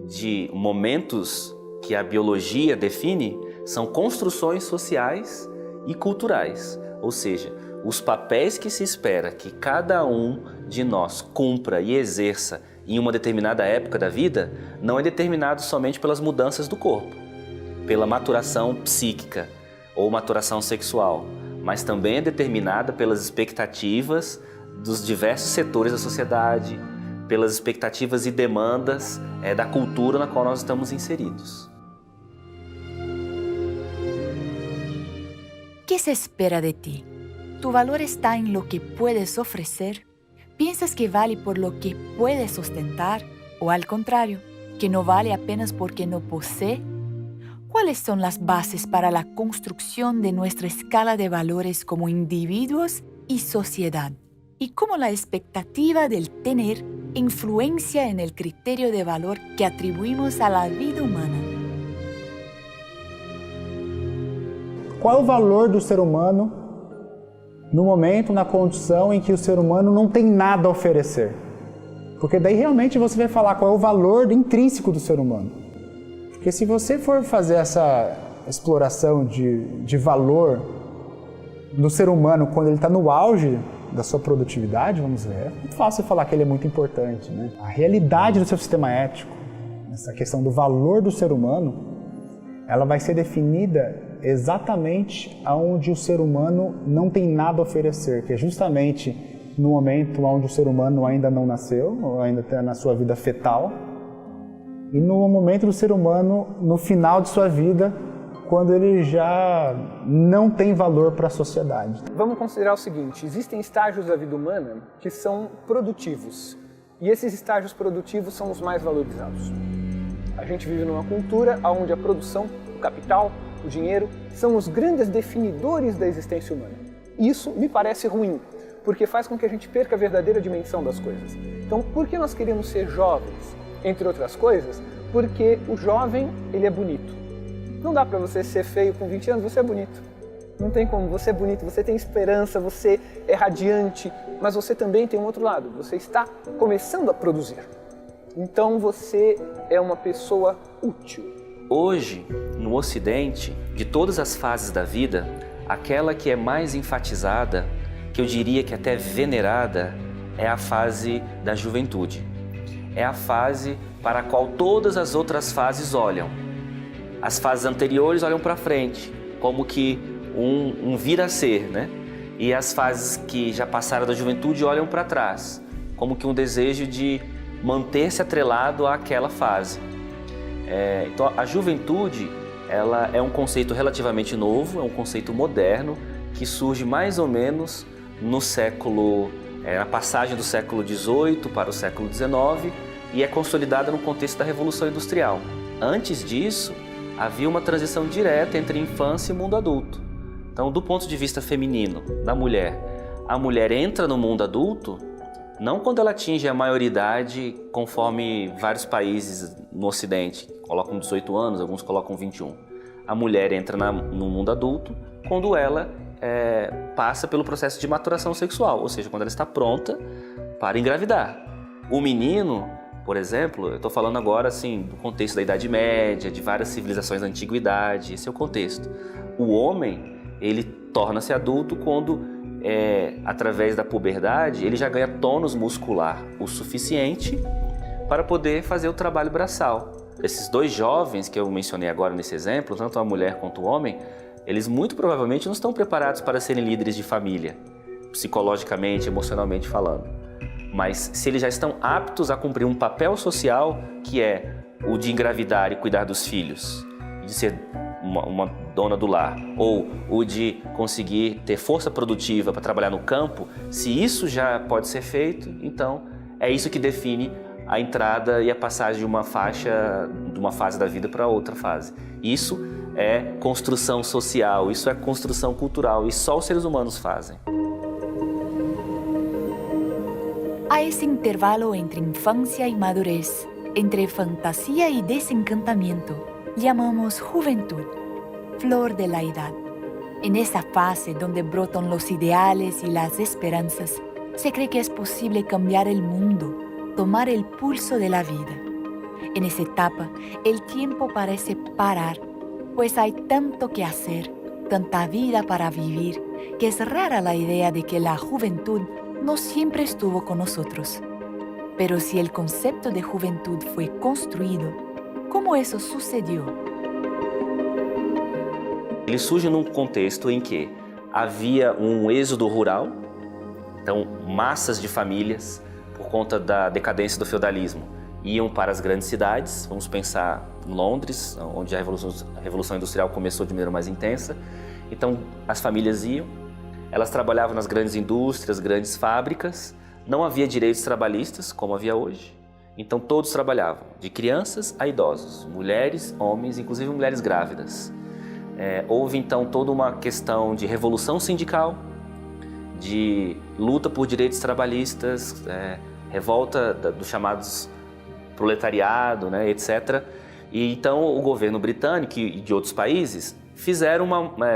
de momentos que a biologia define, são construções sociais e culturais. Ou seja, os papéis que se espera que cada um de nós cumpra e exerça em uma determinada época da vida não é determinado somente pelas mudanças do corpo, pela maturação psíquica ou maturação sexual, mas também é determinada pelas expectativas dos diversos setores da sociedade, pelas expectativas e demandas da cultura na qual nós estamos inseridos.
¿Qué se espera de ti? ¿Tu valor está en lo que puedes ofrecer? ¿Piensas que vale por lo que puedes ostentar? ¿O al contrario, que no vale apenas porque no posee? ¿Cuáles son las bases para la construcción de nuestra escala de valores como individuos y sociedad? ¿Y cómo la expectativa del tener influencia en el criterio de valor que atribuimos a la vida humana?
Qual é o valor do ser humano no momento, na condição em que o ser humano não tem nada a oferecer. Porque daí realmente você vai falar qual é o valor intrínseco do ser humano. Porque se você for fazer essa exploração de valor do ser humano quando ele está no auge da sua produtividade, vamos ver, é muito fácil falar que ele é muito importante, né? A realidade do seu sistema ético, essa questão do valor do ser humano, ela vai ser definida exatamente onde o ser humano não tem nada a oferecer, que é justamente no momento onde o ser humano ainda não nasceu, ou ainda está na sua vida fetal, e no momento do ser humano no final de sua vida, quando ele já não tem valor para a sociedade.
Vamos considerar o seguinte, existem estágios da vida humana que são produtivos, e esses estágios produtivos são os mais valorizados. A gente vive numa cultura onde a produção, o capital, o dinheiro, são os grandes definidores da existência humana. E isso me parece ruim, porque faz com que a gente perca a verdadeira dimensão das coisas. Então, por que nós queremos ser jovens? Entre outras coisas, porque o jovem, ele é bonito. Não dá para você ser feio com 20 anos, você é bonito. Não tem como, você é bonito, você tem esperança, você é radiante, mas você também tem um outro lado, você está começando a produzir. Então você é uma pessoa útil.
Hoje, no Ocidente, de todas as fases da vida, aquela que é mais enfatizada, que eu diria que até venerada, é a fase da juventude. É a fase para a qual todas as outras fases olham. As fases anteriores olham para frente, como que um vir a ser, né? E as fases que já passaram da juventude olham para trás, como que um desejo de manter-se atrelado àquela fase. Então, a juventude, ela é um conceito relativamente novo, é um conceito moderno, que surge mais ou menos no século, na passagem do século XVIII para o século XIX, e é consolidada no contexto da Revolução Industrial. Antes disso, havia uma transição direta entre infância e mundo adulto. Então, do ponto de vista feminino, da mulher, a mulher entra no mundo adulto não quando ela atinge a maioridade, conforme vários países no Ocidente colocam 18 anos, alguns colocam 21. A mulher entra no mundo adulto quando ela passa pelo processo de maturação sexual, ou seja, quando ela está pronta para engravidar. O menino, por exemplo, eu estou falando agora assim, do contexto da Idade Média, de várias civilizações da Antiguidade, esse é o contexto. O homem, ele torna-se adulto quando, através da puberdade, ele já ganha tônus muscular o suficiente para poder fazer o trabalho braçal. Esses dois jovens que eu mencionei agora nesse exemplo, tanto a mulher quanto o homem, eles muito provavelmente não estão preparados para serem líderes de família, psicologicamente, emocionalmente falando. Mas se eles já estão aptos a cumprir um papel social, que é o de engravidar e cuidar dos filhos, de ser uma dona do lar, ou o de conseguir ter força produtiva para trabalhar no campo, se isso já pode ser feito, então é isso que define a entrada e a passagem de uma fase da vida para outra fase. Isso é construção social, isso é construção cultural, e só os seres humanos fazem.
A esse intervalo entre infância e madurez, entre fantasía y desencantamiento, llamamos juventud, flor de la edad. En esa fase donde brotan los ideales y las esperanzas, se cree que es posible cambiar el mundo, tomar el pulso de la vida. En esa etapa, el tiempo parece parar, pues hay tanto que hacer, tanta vida para vivir, que es rara la idea de que la juventud no siempre estuvo con nosotros. Pero si el concepto de juventud fue construido, ¿cómo eso sucedió?
Ele surge num contexto em que havia um êxodo rural, então massas de famílias, por conta da decadência do feudalismo, iam para as grandes cidades. Vamos pensar em Londres, onde a Revolução Industrial começou de maneira mais intensa. Então as famílias iam, elas trabalhavam nas grandes indústrias, grandes fábricas, não havia direitos trabalhistas como havia hoje. Então todos trabalhavam, de crianças a idosos, mulheres, homens, inclusive mulheres grávidas. Houve então toda uma questão de revolução sindical, de luta por direitos trabalhistas, revolta dos chamados proletariado, né, etc. E então o governo britânico e de outros países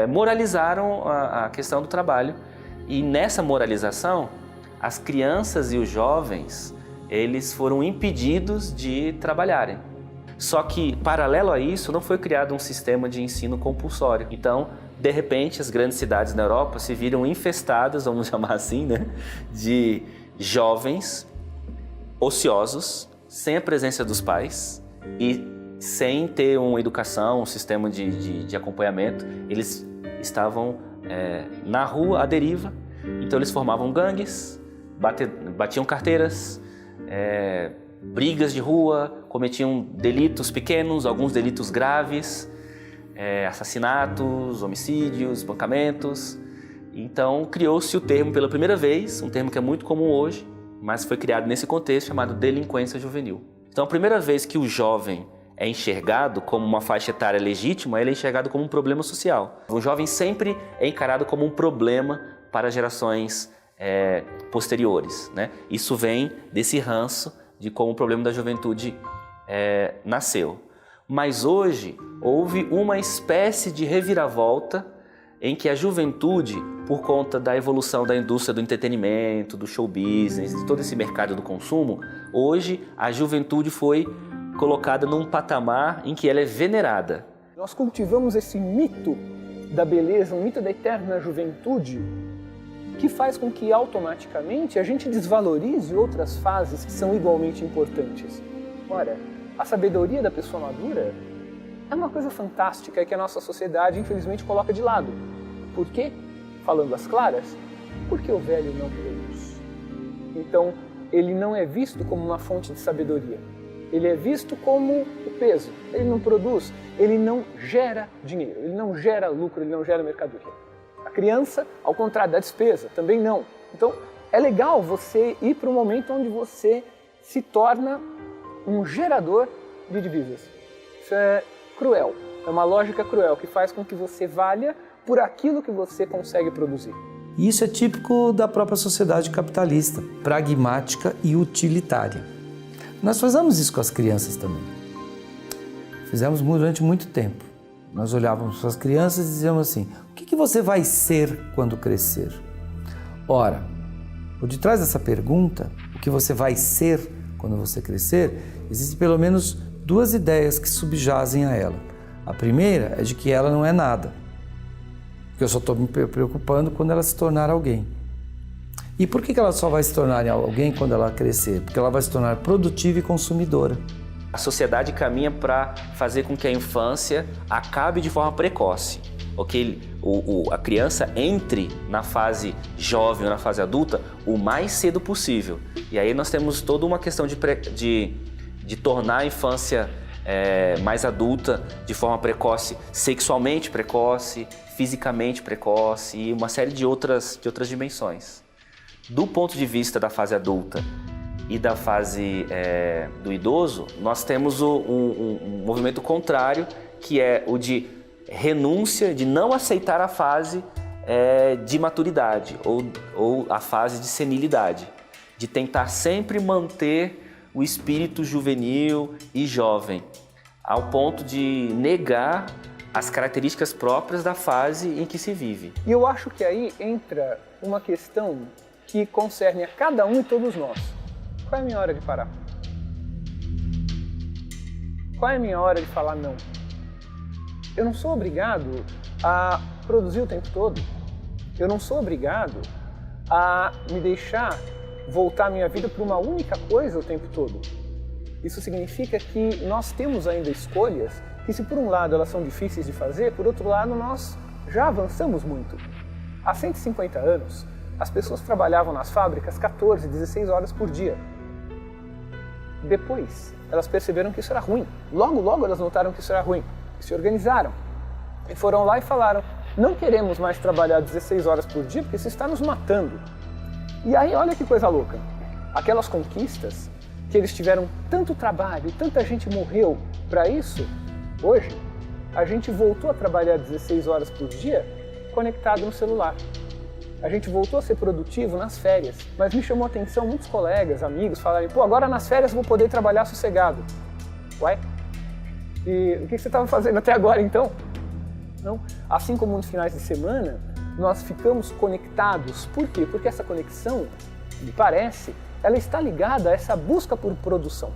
moralizaram a questão do trabalho E nessa moralização, as crianças e os jovens, eles foram impedidos de trabalharem. Só que, paralelo a isso, não foi criado um sistema de ensino compulsório. Então, de repente, as grandes cidades na Europa se viram infestadas, vamos chamar assim, né, de jovens ociosos, sem a presença dos pais e sem ter uma educação, um sistema de acompanhamento. Eles estavam na rua, à deriva, então eles formavam gangues, batiam carteiras, brigas de rua, cometiam delitos pequenos, alguns delitos graves, assassinatos, homicídios, espancamentos. Então criou-se o termo pela primeira vez, um termo que é muito comum hoje, mas foi criado nesse contexto chamado delinquência juvenil. Então a primeira vez que o jovem é enxergado como uma faixa etária legítima, ele é enxergado como um problema social. O jovem sempre é encarado como um problema para gerações posteriores, né? Isso vem desse ranço de como o problema da juventude nasceu. Mas hoje houve uma espécie de reviravolta em que a juventude, por conta da evolução da indústria do entretenimento, do show business, de todo esse mercado do consumo, hoje a juventude foi colocada num patamar em que ela é venerada.
Nós cultivamos esse mito da beleza, um mito da eterna juventude, que faz com que automaticamente a gente desvalorize outras fases que são igualmente importantes. Ora, a sabedoria da pessoa madura é uma coisa fantástica que a nossa sociedade infelizmente coloca de lado. Por quê? Falando às claras, porque o velho não produz. Então, ele não é visto como uma fonte de sabedoria. Ele é visto como o peso. Ele não produz, ele não gera dinheiro, ele não gera lucro, ele não gera mercadoria. A criança, ao contrário da despesa, também não. Então, é legal você ir para um momento onde você se torna um gerador de divisas. Isso é cruel, é uma lógica cruel que faz com que você valha por aquilo que você consegue produzir.
E isso é típico da própria sociedade capitalista, pragmática e utilitária. Nós fazemos isso com as crianças também. Fizemos durante muito tempo. Nós olhávamos para as crianças e dizíamos assim: o que você vai ser quando crescer? Ora, por detrás dessa pergunta, o que você vai ser quando você crescer, existem pelo menos duas ideias que subjazem a ela. A primeira é de que ela não é nada, porque eu só estou me preocupando quando ela se tornar alguém. E por que ela só vai se tornar alguém quando ela crescer? Porque ela vai se tornar produtiva e consumidora.
A sociedade caminha para fazer com que a infância acabe de forma precoce, ok? A criança entre na fase jovem ou na fase adulta o mais cedo possível. E aí nós temos toda uma questão de tornar a infância mais adulta de forma precoce, sexualmente precoce, fisicamente precoce e uma série de outras dimensões. Do ponto de vista da fase adulta e da fase do idoso, nós temos um movimento contrário, que é o de renúncia, de não aceitar a fase de maturidade ou a fase de senilidade, de tentar sempre manter o espírito juvenil e jovem, ao ponto de negar as características próprias da fase em que se vive.
E eu acho que aí entra uma questão que concerne a cada um e todos nós. Qual é a minha hora de parar? Qual é a minha hora de falar não? Eu não sou obrigado a produzir o tempo todo. Eu não sou obrigado a me deixar voltar a minha vida para uma única coisa o tempo todo. Isso significa que nós temos ainda escolhas que, se por um lado elas são difíceis de fazer, por outro lado nós já avançamos muito. Há 150 anos, as pessoas trabalhavam nas fábricas 14, 16 horas por dia. Depois, elas perceberam que isso era ruim. Logo elas notaram que isso era ruim. Se organizaram e foram lá e falaram: não queremos mais trabalhar 16 horas por dia porque isso está nos matando. E aí, olha que coisa louca. Aquelas conquistas que eles tiveram tanto trabalho, tanta gente morreu para isso, hoje a gente voltou a trabalhar 16 horas por dia conectado no celular. A gente voltou a ser produtivo nas férias, mas me chamou a atenção muitos colegas, amigos, falarem: pô, agora nas férias eu vou poder trabalhar sossegado. Ué? E o que você estava fazendo até agora então? Não? Assim como nos finais de semana, nós ficamos conectados. Por quê? Porque essa conexão, me parece, ela está ligada a essa busca por produção,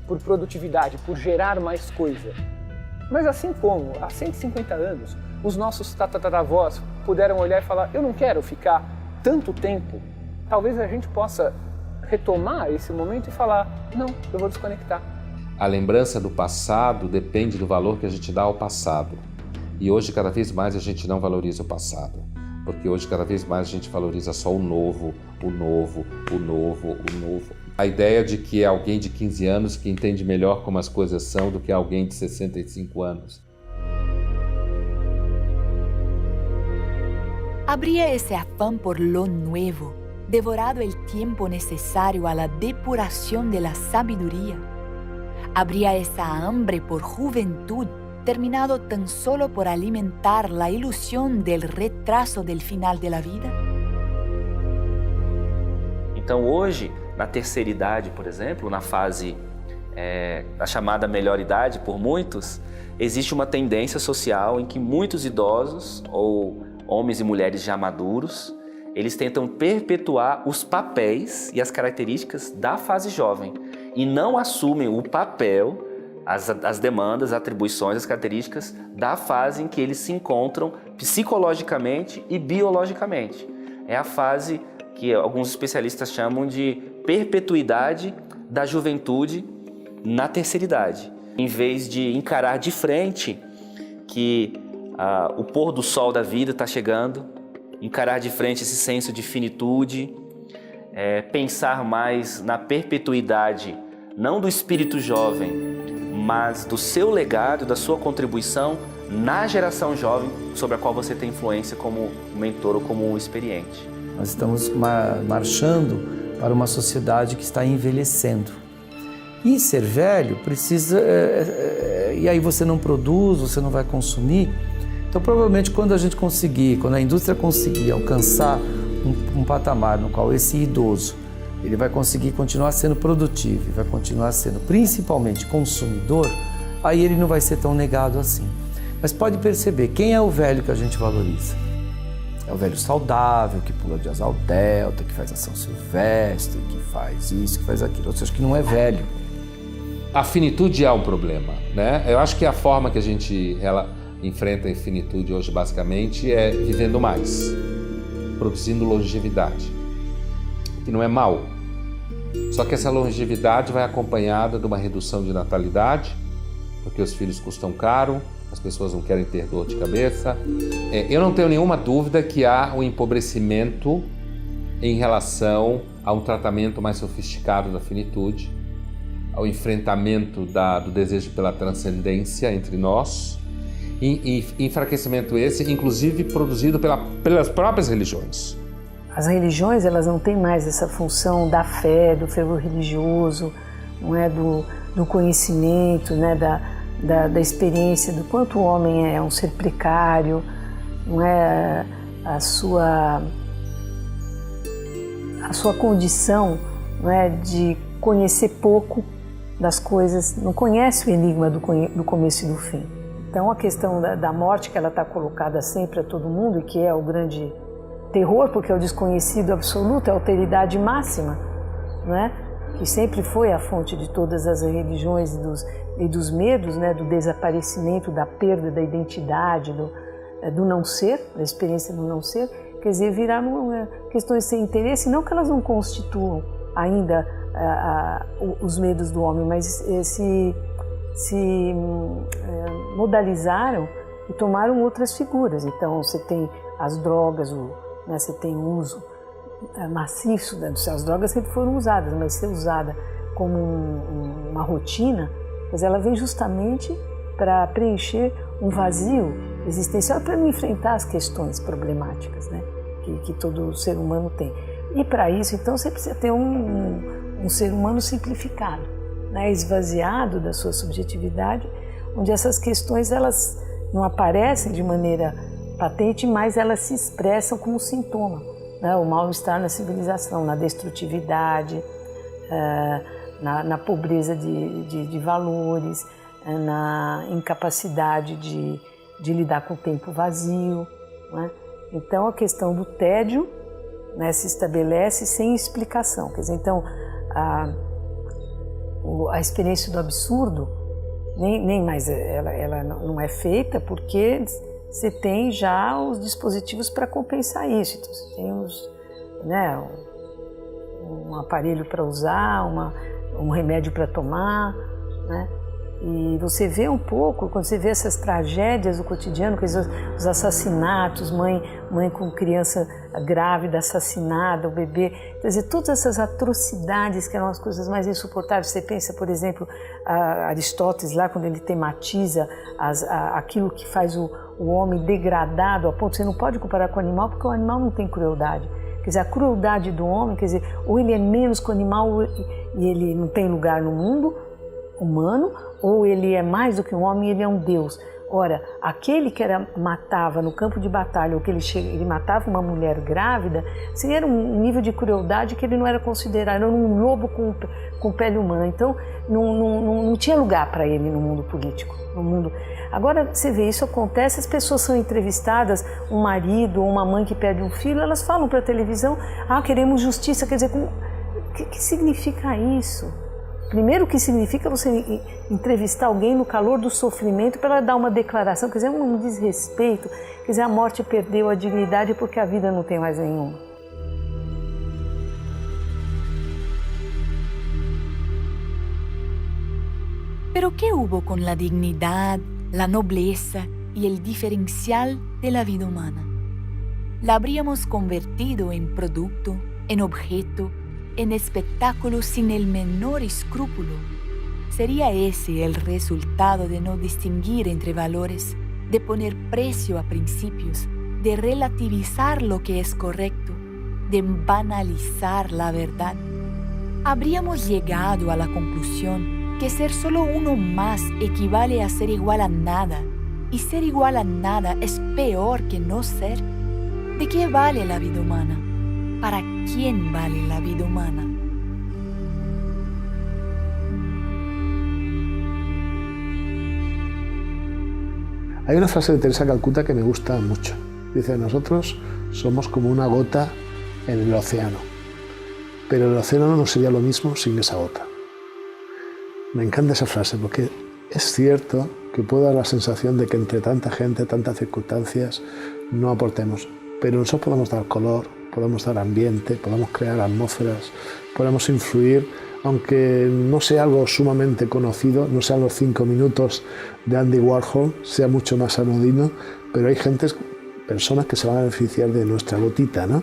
por produtividade, por gerar mais coisa. Mas assim como há 150 anos os nossos tataravós puderam olhar e falar: eu não quero ficar tanto tempo, talvez a gente possa retomar esse momento e falar: não, eu vou desconectar.
A lembrança do passado depende do valor que a gente dá ao passado. E hoje, cada vez mais, a gente não valoriza o passado. Porque hoje, cada vez mais, a gente valoriza só o novo, o novo, o novo, o novo. A ideia de que é alguém de 15 anos que entende melhor como as coisas são do que alguém de 65 anos.
Habría ese afán por lo nuevo, devorado el tiempo necesario a la depuración de la sabiduría. Habría esa hambre por juventud, terminado tan solo por alimentar la ilusión del retraso del final de la vida?
Então hoje, na terceira idade, por exemplo, na fase da chamada melhor idade por muitos, existe uma tendência social em que muitos idosos ou homens e mulheres já maduros, eles tentam perpetuar os papéis e as características da fase jovem e não assumem o papel, as demandas, as atribuições, as características da fase em que eles se encontram psicologicamente e biologicamente. É a fase que alguns especialistas chamam de perpetuidade da juventude na terceira idade. Em vez de encarar de frente que o pôr do sol da vida está chegando, encarar de frente esse senso de finitude, pensar mais na perpetuidade, não do espírito jovem, mas do seu legado, da sua contribuição na geração jovem sobre a qual você tem influência como mentor ou como experiente.
Nós estamos marchando para uma sociedade que está envelhecendo. E ser velho precisa... e aí você não produz, você não vai consumir. Então, provavelmente, quando a indústria conseguir alcançar um patamar no qual esse idoso ele vai conseguir continuar sendo produtivo, vai continuar sendo principalmente consumidor, aí ele não vai ser tão negado assim. Mas pode perceber, quem é o velho que a gente valoriza? É o velho saudável, que pula de asa ao delta, que faz a São Silvestre, que faz isso, que faz aquilo. Ou seja, que não é velho.
A finitude é um problema, né? Eu acho que a forma que a gente enfrenta a infinitude hoje, basicamente, é vivendo mais, produzindo longevidade, que não é mal. Só que essa longevidade vai acompanhada de uma redução de natalidade, porque os filhos custam caro, as pessoas não querem ter dor de cabeça. Eu não tenho nenhuma dúvida que há um empobrecimento em relação a um tratamento mais sofisticado da finitude, ao enfrentamento do desejo pela transcendência entre nós, e enfraquecimento esse, inclusive, produzido pelas próprias religiões.
As religiões, elas não têm mais essa função da fé, do fervor religioso, não é, do conhecimento, né, da experiência, do quanto o homem é um ser precário, não é, a sua condição, não é, de conhecer pouco das coisas, não conhece o enigma do começo e do fim. Então a questão da morte, que ela está colocada sempre a todo mundo e que é o grande terror, porque é o desconhecido absoluto, é a alteridade máxima, não é? Que sempre foi a fonte de todas as religiões e dos medos, né? Do desaparecimento, da perda da identidade, do não ser, da experiência do não ser. Quer dizer, viraram questões sem interesse, não que elas não constituam ainda os medos do homem, mas se modalizaram e tomaram outras figuras. Então você tem as drogas, né, você tem o uso maciço, né, as drogas sempre foram usadas, mas ser usada como uma rotina, mas ela vem justamente para preencher um vazio existencial, para não enfrentar as questões problemáticas, né, que todo ser humano tem. E para isso, então, você precisa ter um ser humano simplificado, né, esvaziado da sua subjetividade, onde essas questões elas não aparecem de maneira patente, mas elas se expressam como sintoma, né? O mal-estar na civilização, na destrutividade, na pobreza de valores, na incapacidade de lidar com o tempo vazio, né? Então a questão do tédio, né, se estabelece sem explicação. Quer dizer, então a experiência do absurdo nem mais ela não é feita porque você tem já os dispositivos para compensar isso. Então você tem um aparelho para usar, um remédio para tomar, né? E você vê um pouco, quando você vê essas tragédias do cotidiano, os assassinatos, mãe com criança grávida assassinada, o bebê, quer dizer, todas essas atrocidades que eram as coisas mais insuportáveis. Você pensa, por exemplo, Aristóteles lá, quando ele tematiza aquilo que faz o homem degradado, a ponto, você não pode comparar com o animal, porque o animal não tem crueldade. Quer dizer, a crueldade do homem, quer dizer, ou ele é menos que o animal e ele não tem lugar no mundo humano, ou ele é mais do que um homem e ele é um Deus. Ora, aquele que matava no campo de batalha, ou que ele matava uma mulher grávida, assim, era um nível de crueldade que ele não era considerado, era um lobo com pele humana. Então, não tinha lugar para ele no mundo político. No mundo. Agora, você vê, isso acontece, as pessoas são entrevistadas, um marido ou uma mãe que perde um filho, elas falam para a televisão, queremos justiça. Quer dizer, o que significa isso? Primeiro, o que significa você entrevistar alguém no calor do sofrimento para ela dar uma declaração, quer dizer, um desrespeito, quer dizer, a morte perdeu a dignidade porque a vida não tem mais nenhuma.
Pero ¿qué hubo con la dignidad, la nobleza y el diferencial de la vida humana? La habríamos convertido en producto, en objeto, en espectáculo sin el menor escrúpulo. ¿Sería ese el resultado de no distinguir entre valores, de poner precio a principios, de relativizar lo que es correcto, de banalizar la verdad? Habríamos llegado a la conclusión que ser solo uno más equivale a ser igual a nada, y ser igual a nada es peor que no ser. ¿De qué vale la vida humana? ¿Para quién vale la vida humana?
Hay una frase de Teresa Calcuta que me gusta mucho. Dice, nosotros somos como una gota en el océano, pero el océano no sería lo mismo sin esa gota. Me encanta esa frase porque es cierto que puede dar la sensación de que entre tanta gente, tantas circunstancias, no aportemos, pero nosotros podemos dar color, podemos dar ambiente, podemos crear atmósferas, podemos influir, aunque no sea algo sumamente conocido, no sean los 5 minutos de Andy Warhol, sea mucho más anodino, pero hay personas que se van a beneficiar de nuestra gotita, ¿no?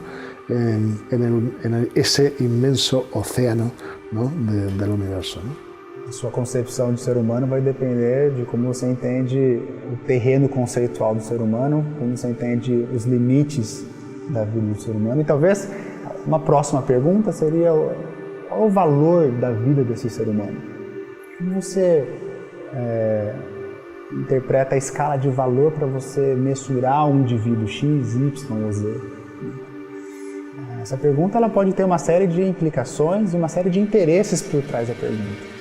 en ese inmenso océano, ¿no? del universo, ¿no?
A sua concepção de ser humano vai depender de como você entende o terreno conceitual do ser humano, como você entende os limites da vida do ser humano. E talvez uma próxima pergunta seria qual o valor da vida desse ser humano? Como você interpreta a escala de valor para você mensurar um indivíduo X, Y ou Z? Essa pergunta ela pode ter uma série de implicações e uma série de interesses por trás da pergunta.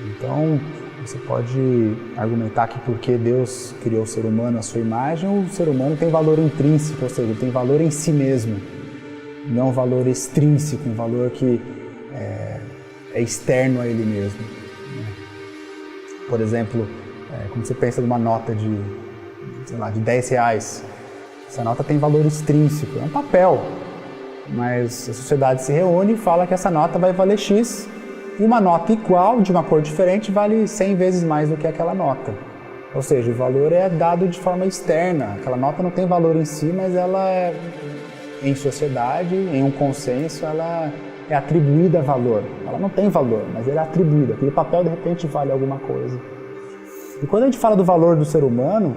Então, você pode argumentar que porque Deus criou o ser humano à sua imagem, o ser humano tem valor intrínseco, ou seja, tem valor em si mesmo, não um valor extrínseco, um valor que é externo a ele mesmo. Por exemplo, quando você pensa numa nota de, sei lá, de R$10, essa nota tem valor extrínseco, é um papel, mas a sociedade se reúne e fala que essa nota vai valer X, e uma nota igual, de uma cor diferente, vale 100 vezes mais do que aquela nota. Ou seja, o valor é dado de forma externa. Aquela nota não tem valor em si, mas ela é, em sociedade, em um consenso, ela é atribuída a valor. Ela não tem valor, mas ela é atribuída. Aquele papel, de repente, vale alguma coisa. E quando a gente fala do valor do ser humano,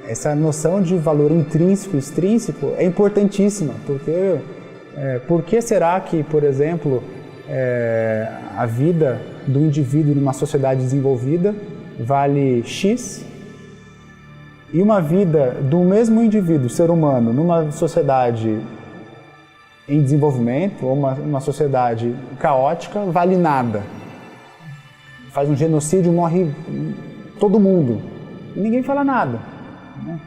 essa noção de valor intrínseco e extrínseco é importantíssima, porque por que será que, por exemplo, a vida do indivíduo numa sociedade desenvolvida vale X e uma vida do mesmo indivíduo, ser humano, numa sociedade em desenvolvimento ou uma sociedade caótica vale nada? Faz um genocídio, morre todo mundo e ninguém fala nada, né?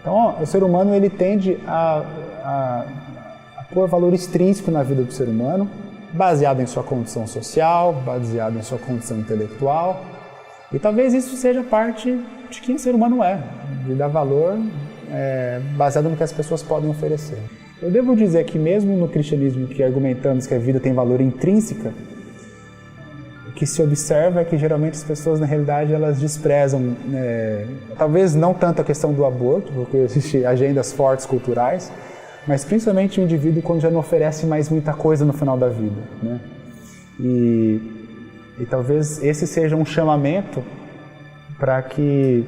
Então, o ser humano ele tende a pôr valor extrínseco na vida do ser humano, baseado em sua condição social, baseado em sua condição intelectual. E talvez isso seja parte de quem o ser humano é, de dar valor baseado no que as pessoas podem oferecer. Eu devo dizer que mesmo no cristianismo que argumentamos que a vida tem valor intrínseca, o que se observa é que geralmente as pessoas na realidade elas desprezam, talvez não tanto a questão do aborto, porque existem agendas fortes culturais, mas principalmente o indivíduo quando já não oferece mais muita coisa no final da vida, né? E talvez esse seja um chamamento para que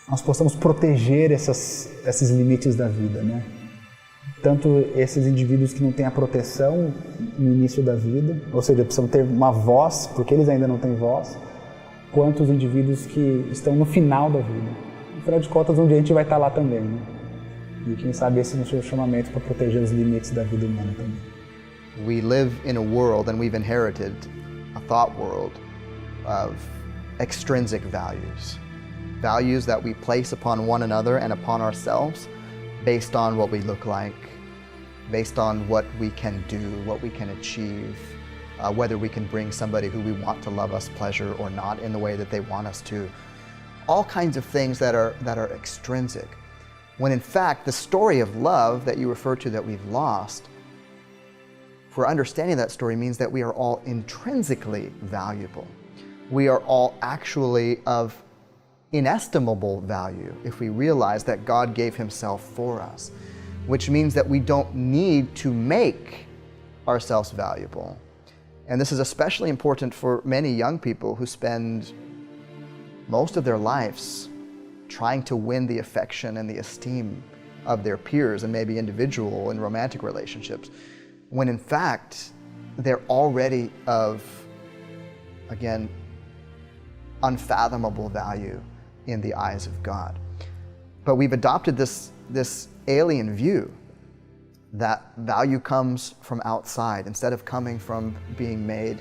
nós possamos proteger esses limites da vida, né? Tanto esses indivíduos que não têm a proteção no início da vida, ou seja, precisam ter uma voz, porque eles ainda não têm voz, quanto os indivíduos que estão no final da vida. Afinal de contas, um dia a gente vai estar lá também, né? E quem sabe esse não seja o chamamento para proteger os limites da vida humana também.
We live in a world, and we've inherited a thought world of extrinsic values. Values that we place upon one another and upon ourselves based on what we look like, based on what we can do, what we can achieve, whether we can bring somebody who we want to love us pleasure or not in the way that they want us to. All kinds of things that are extrinsic. When in fact, the story of love that you refer to that we've lost, for understanding that story means that we are all intrinsically valuable. We are all actually of inestimable value if we realize that God gave Himself for us, which means that we don't need to make ourselves valuable. And this is especially important for many young people who spend most of their lives trying to win the affection and the esteem of their peers and maybe individual and romantic relationships, when in fact they're already of, again, unfathomable value in the eyes of God. But we've adopted this alien view that value comes from outside instead of coming from being made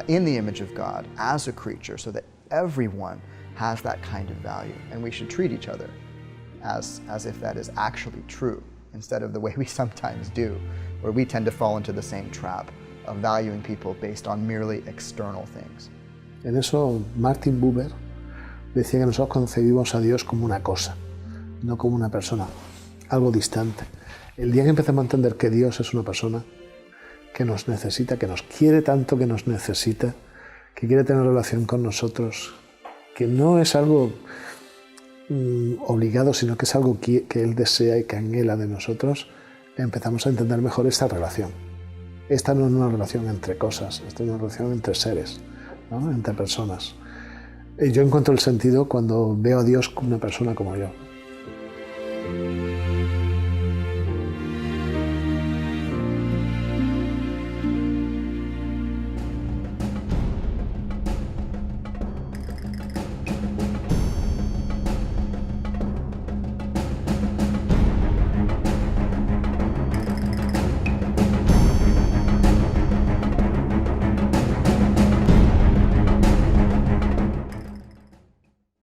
in the image of God as a creature, so that everyone has that kind of value, and we should treat each other as if that is actually true, instead of the way we sometimes do, where we tend to fall into the same trap of valuing people based on merely external things.
En eso Martin Buber decía que nosotros concebimos a Dios como una cosa, no como una persona, algo distante. El día que empecemos a entender que Dios es una persona que nos necesita, que nos quiere tanto que nos necesita, que quiere tener relación con nosotros, que no es algo obligado, sino que es algo que Él desea y que anhela de nosotros, empezamos a entender mejor esta relación. Esta no es una relación entre cosas, esta es una relación entre seres, ¿no? Entre personas. Yo encuentro el sentido cuando veo a Dios como una persona como yo.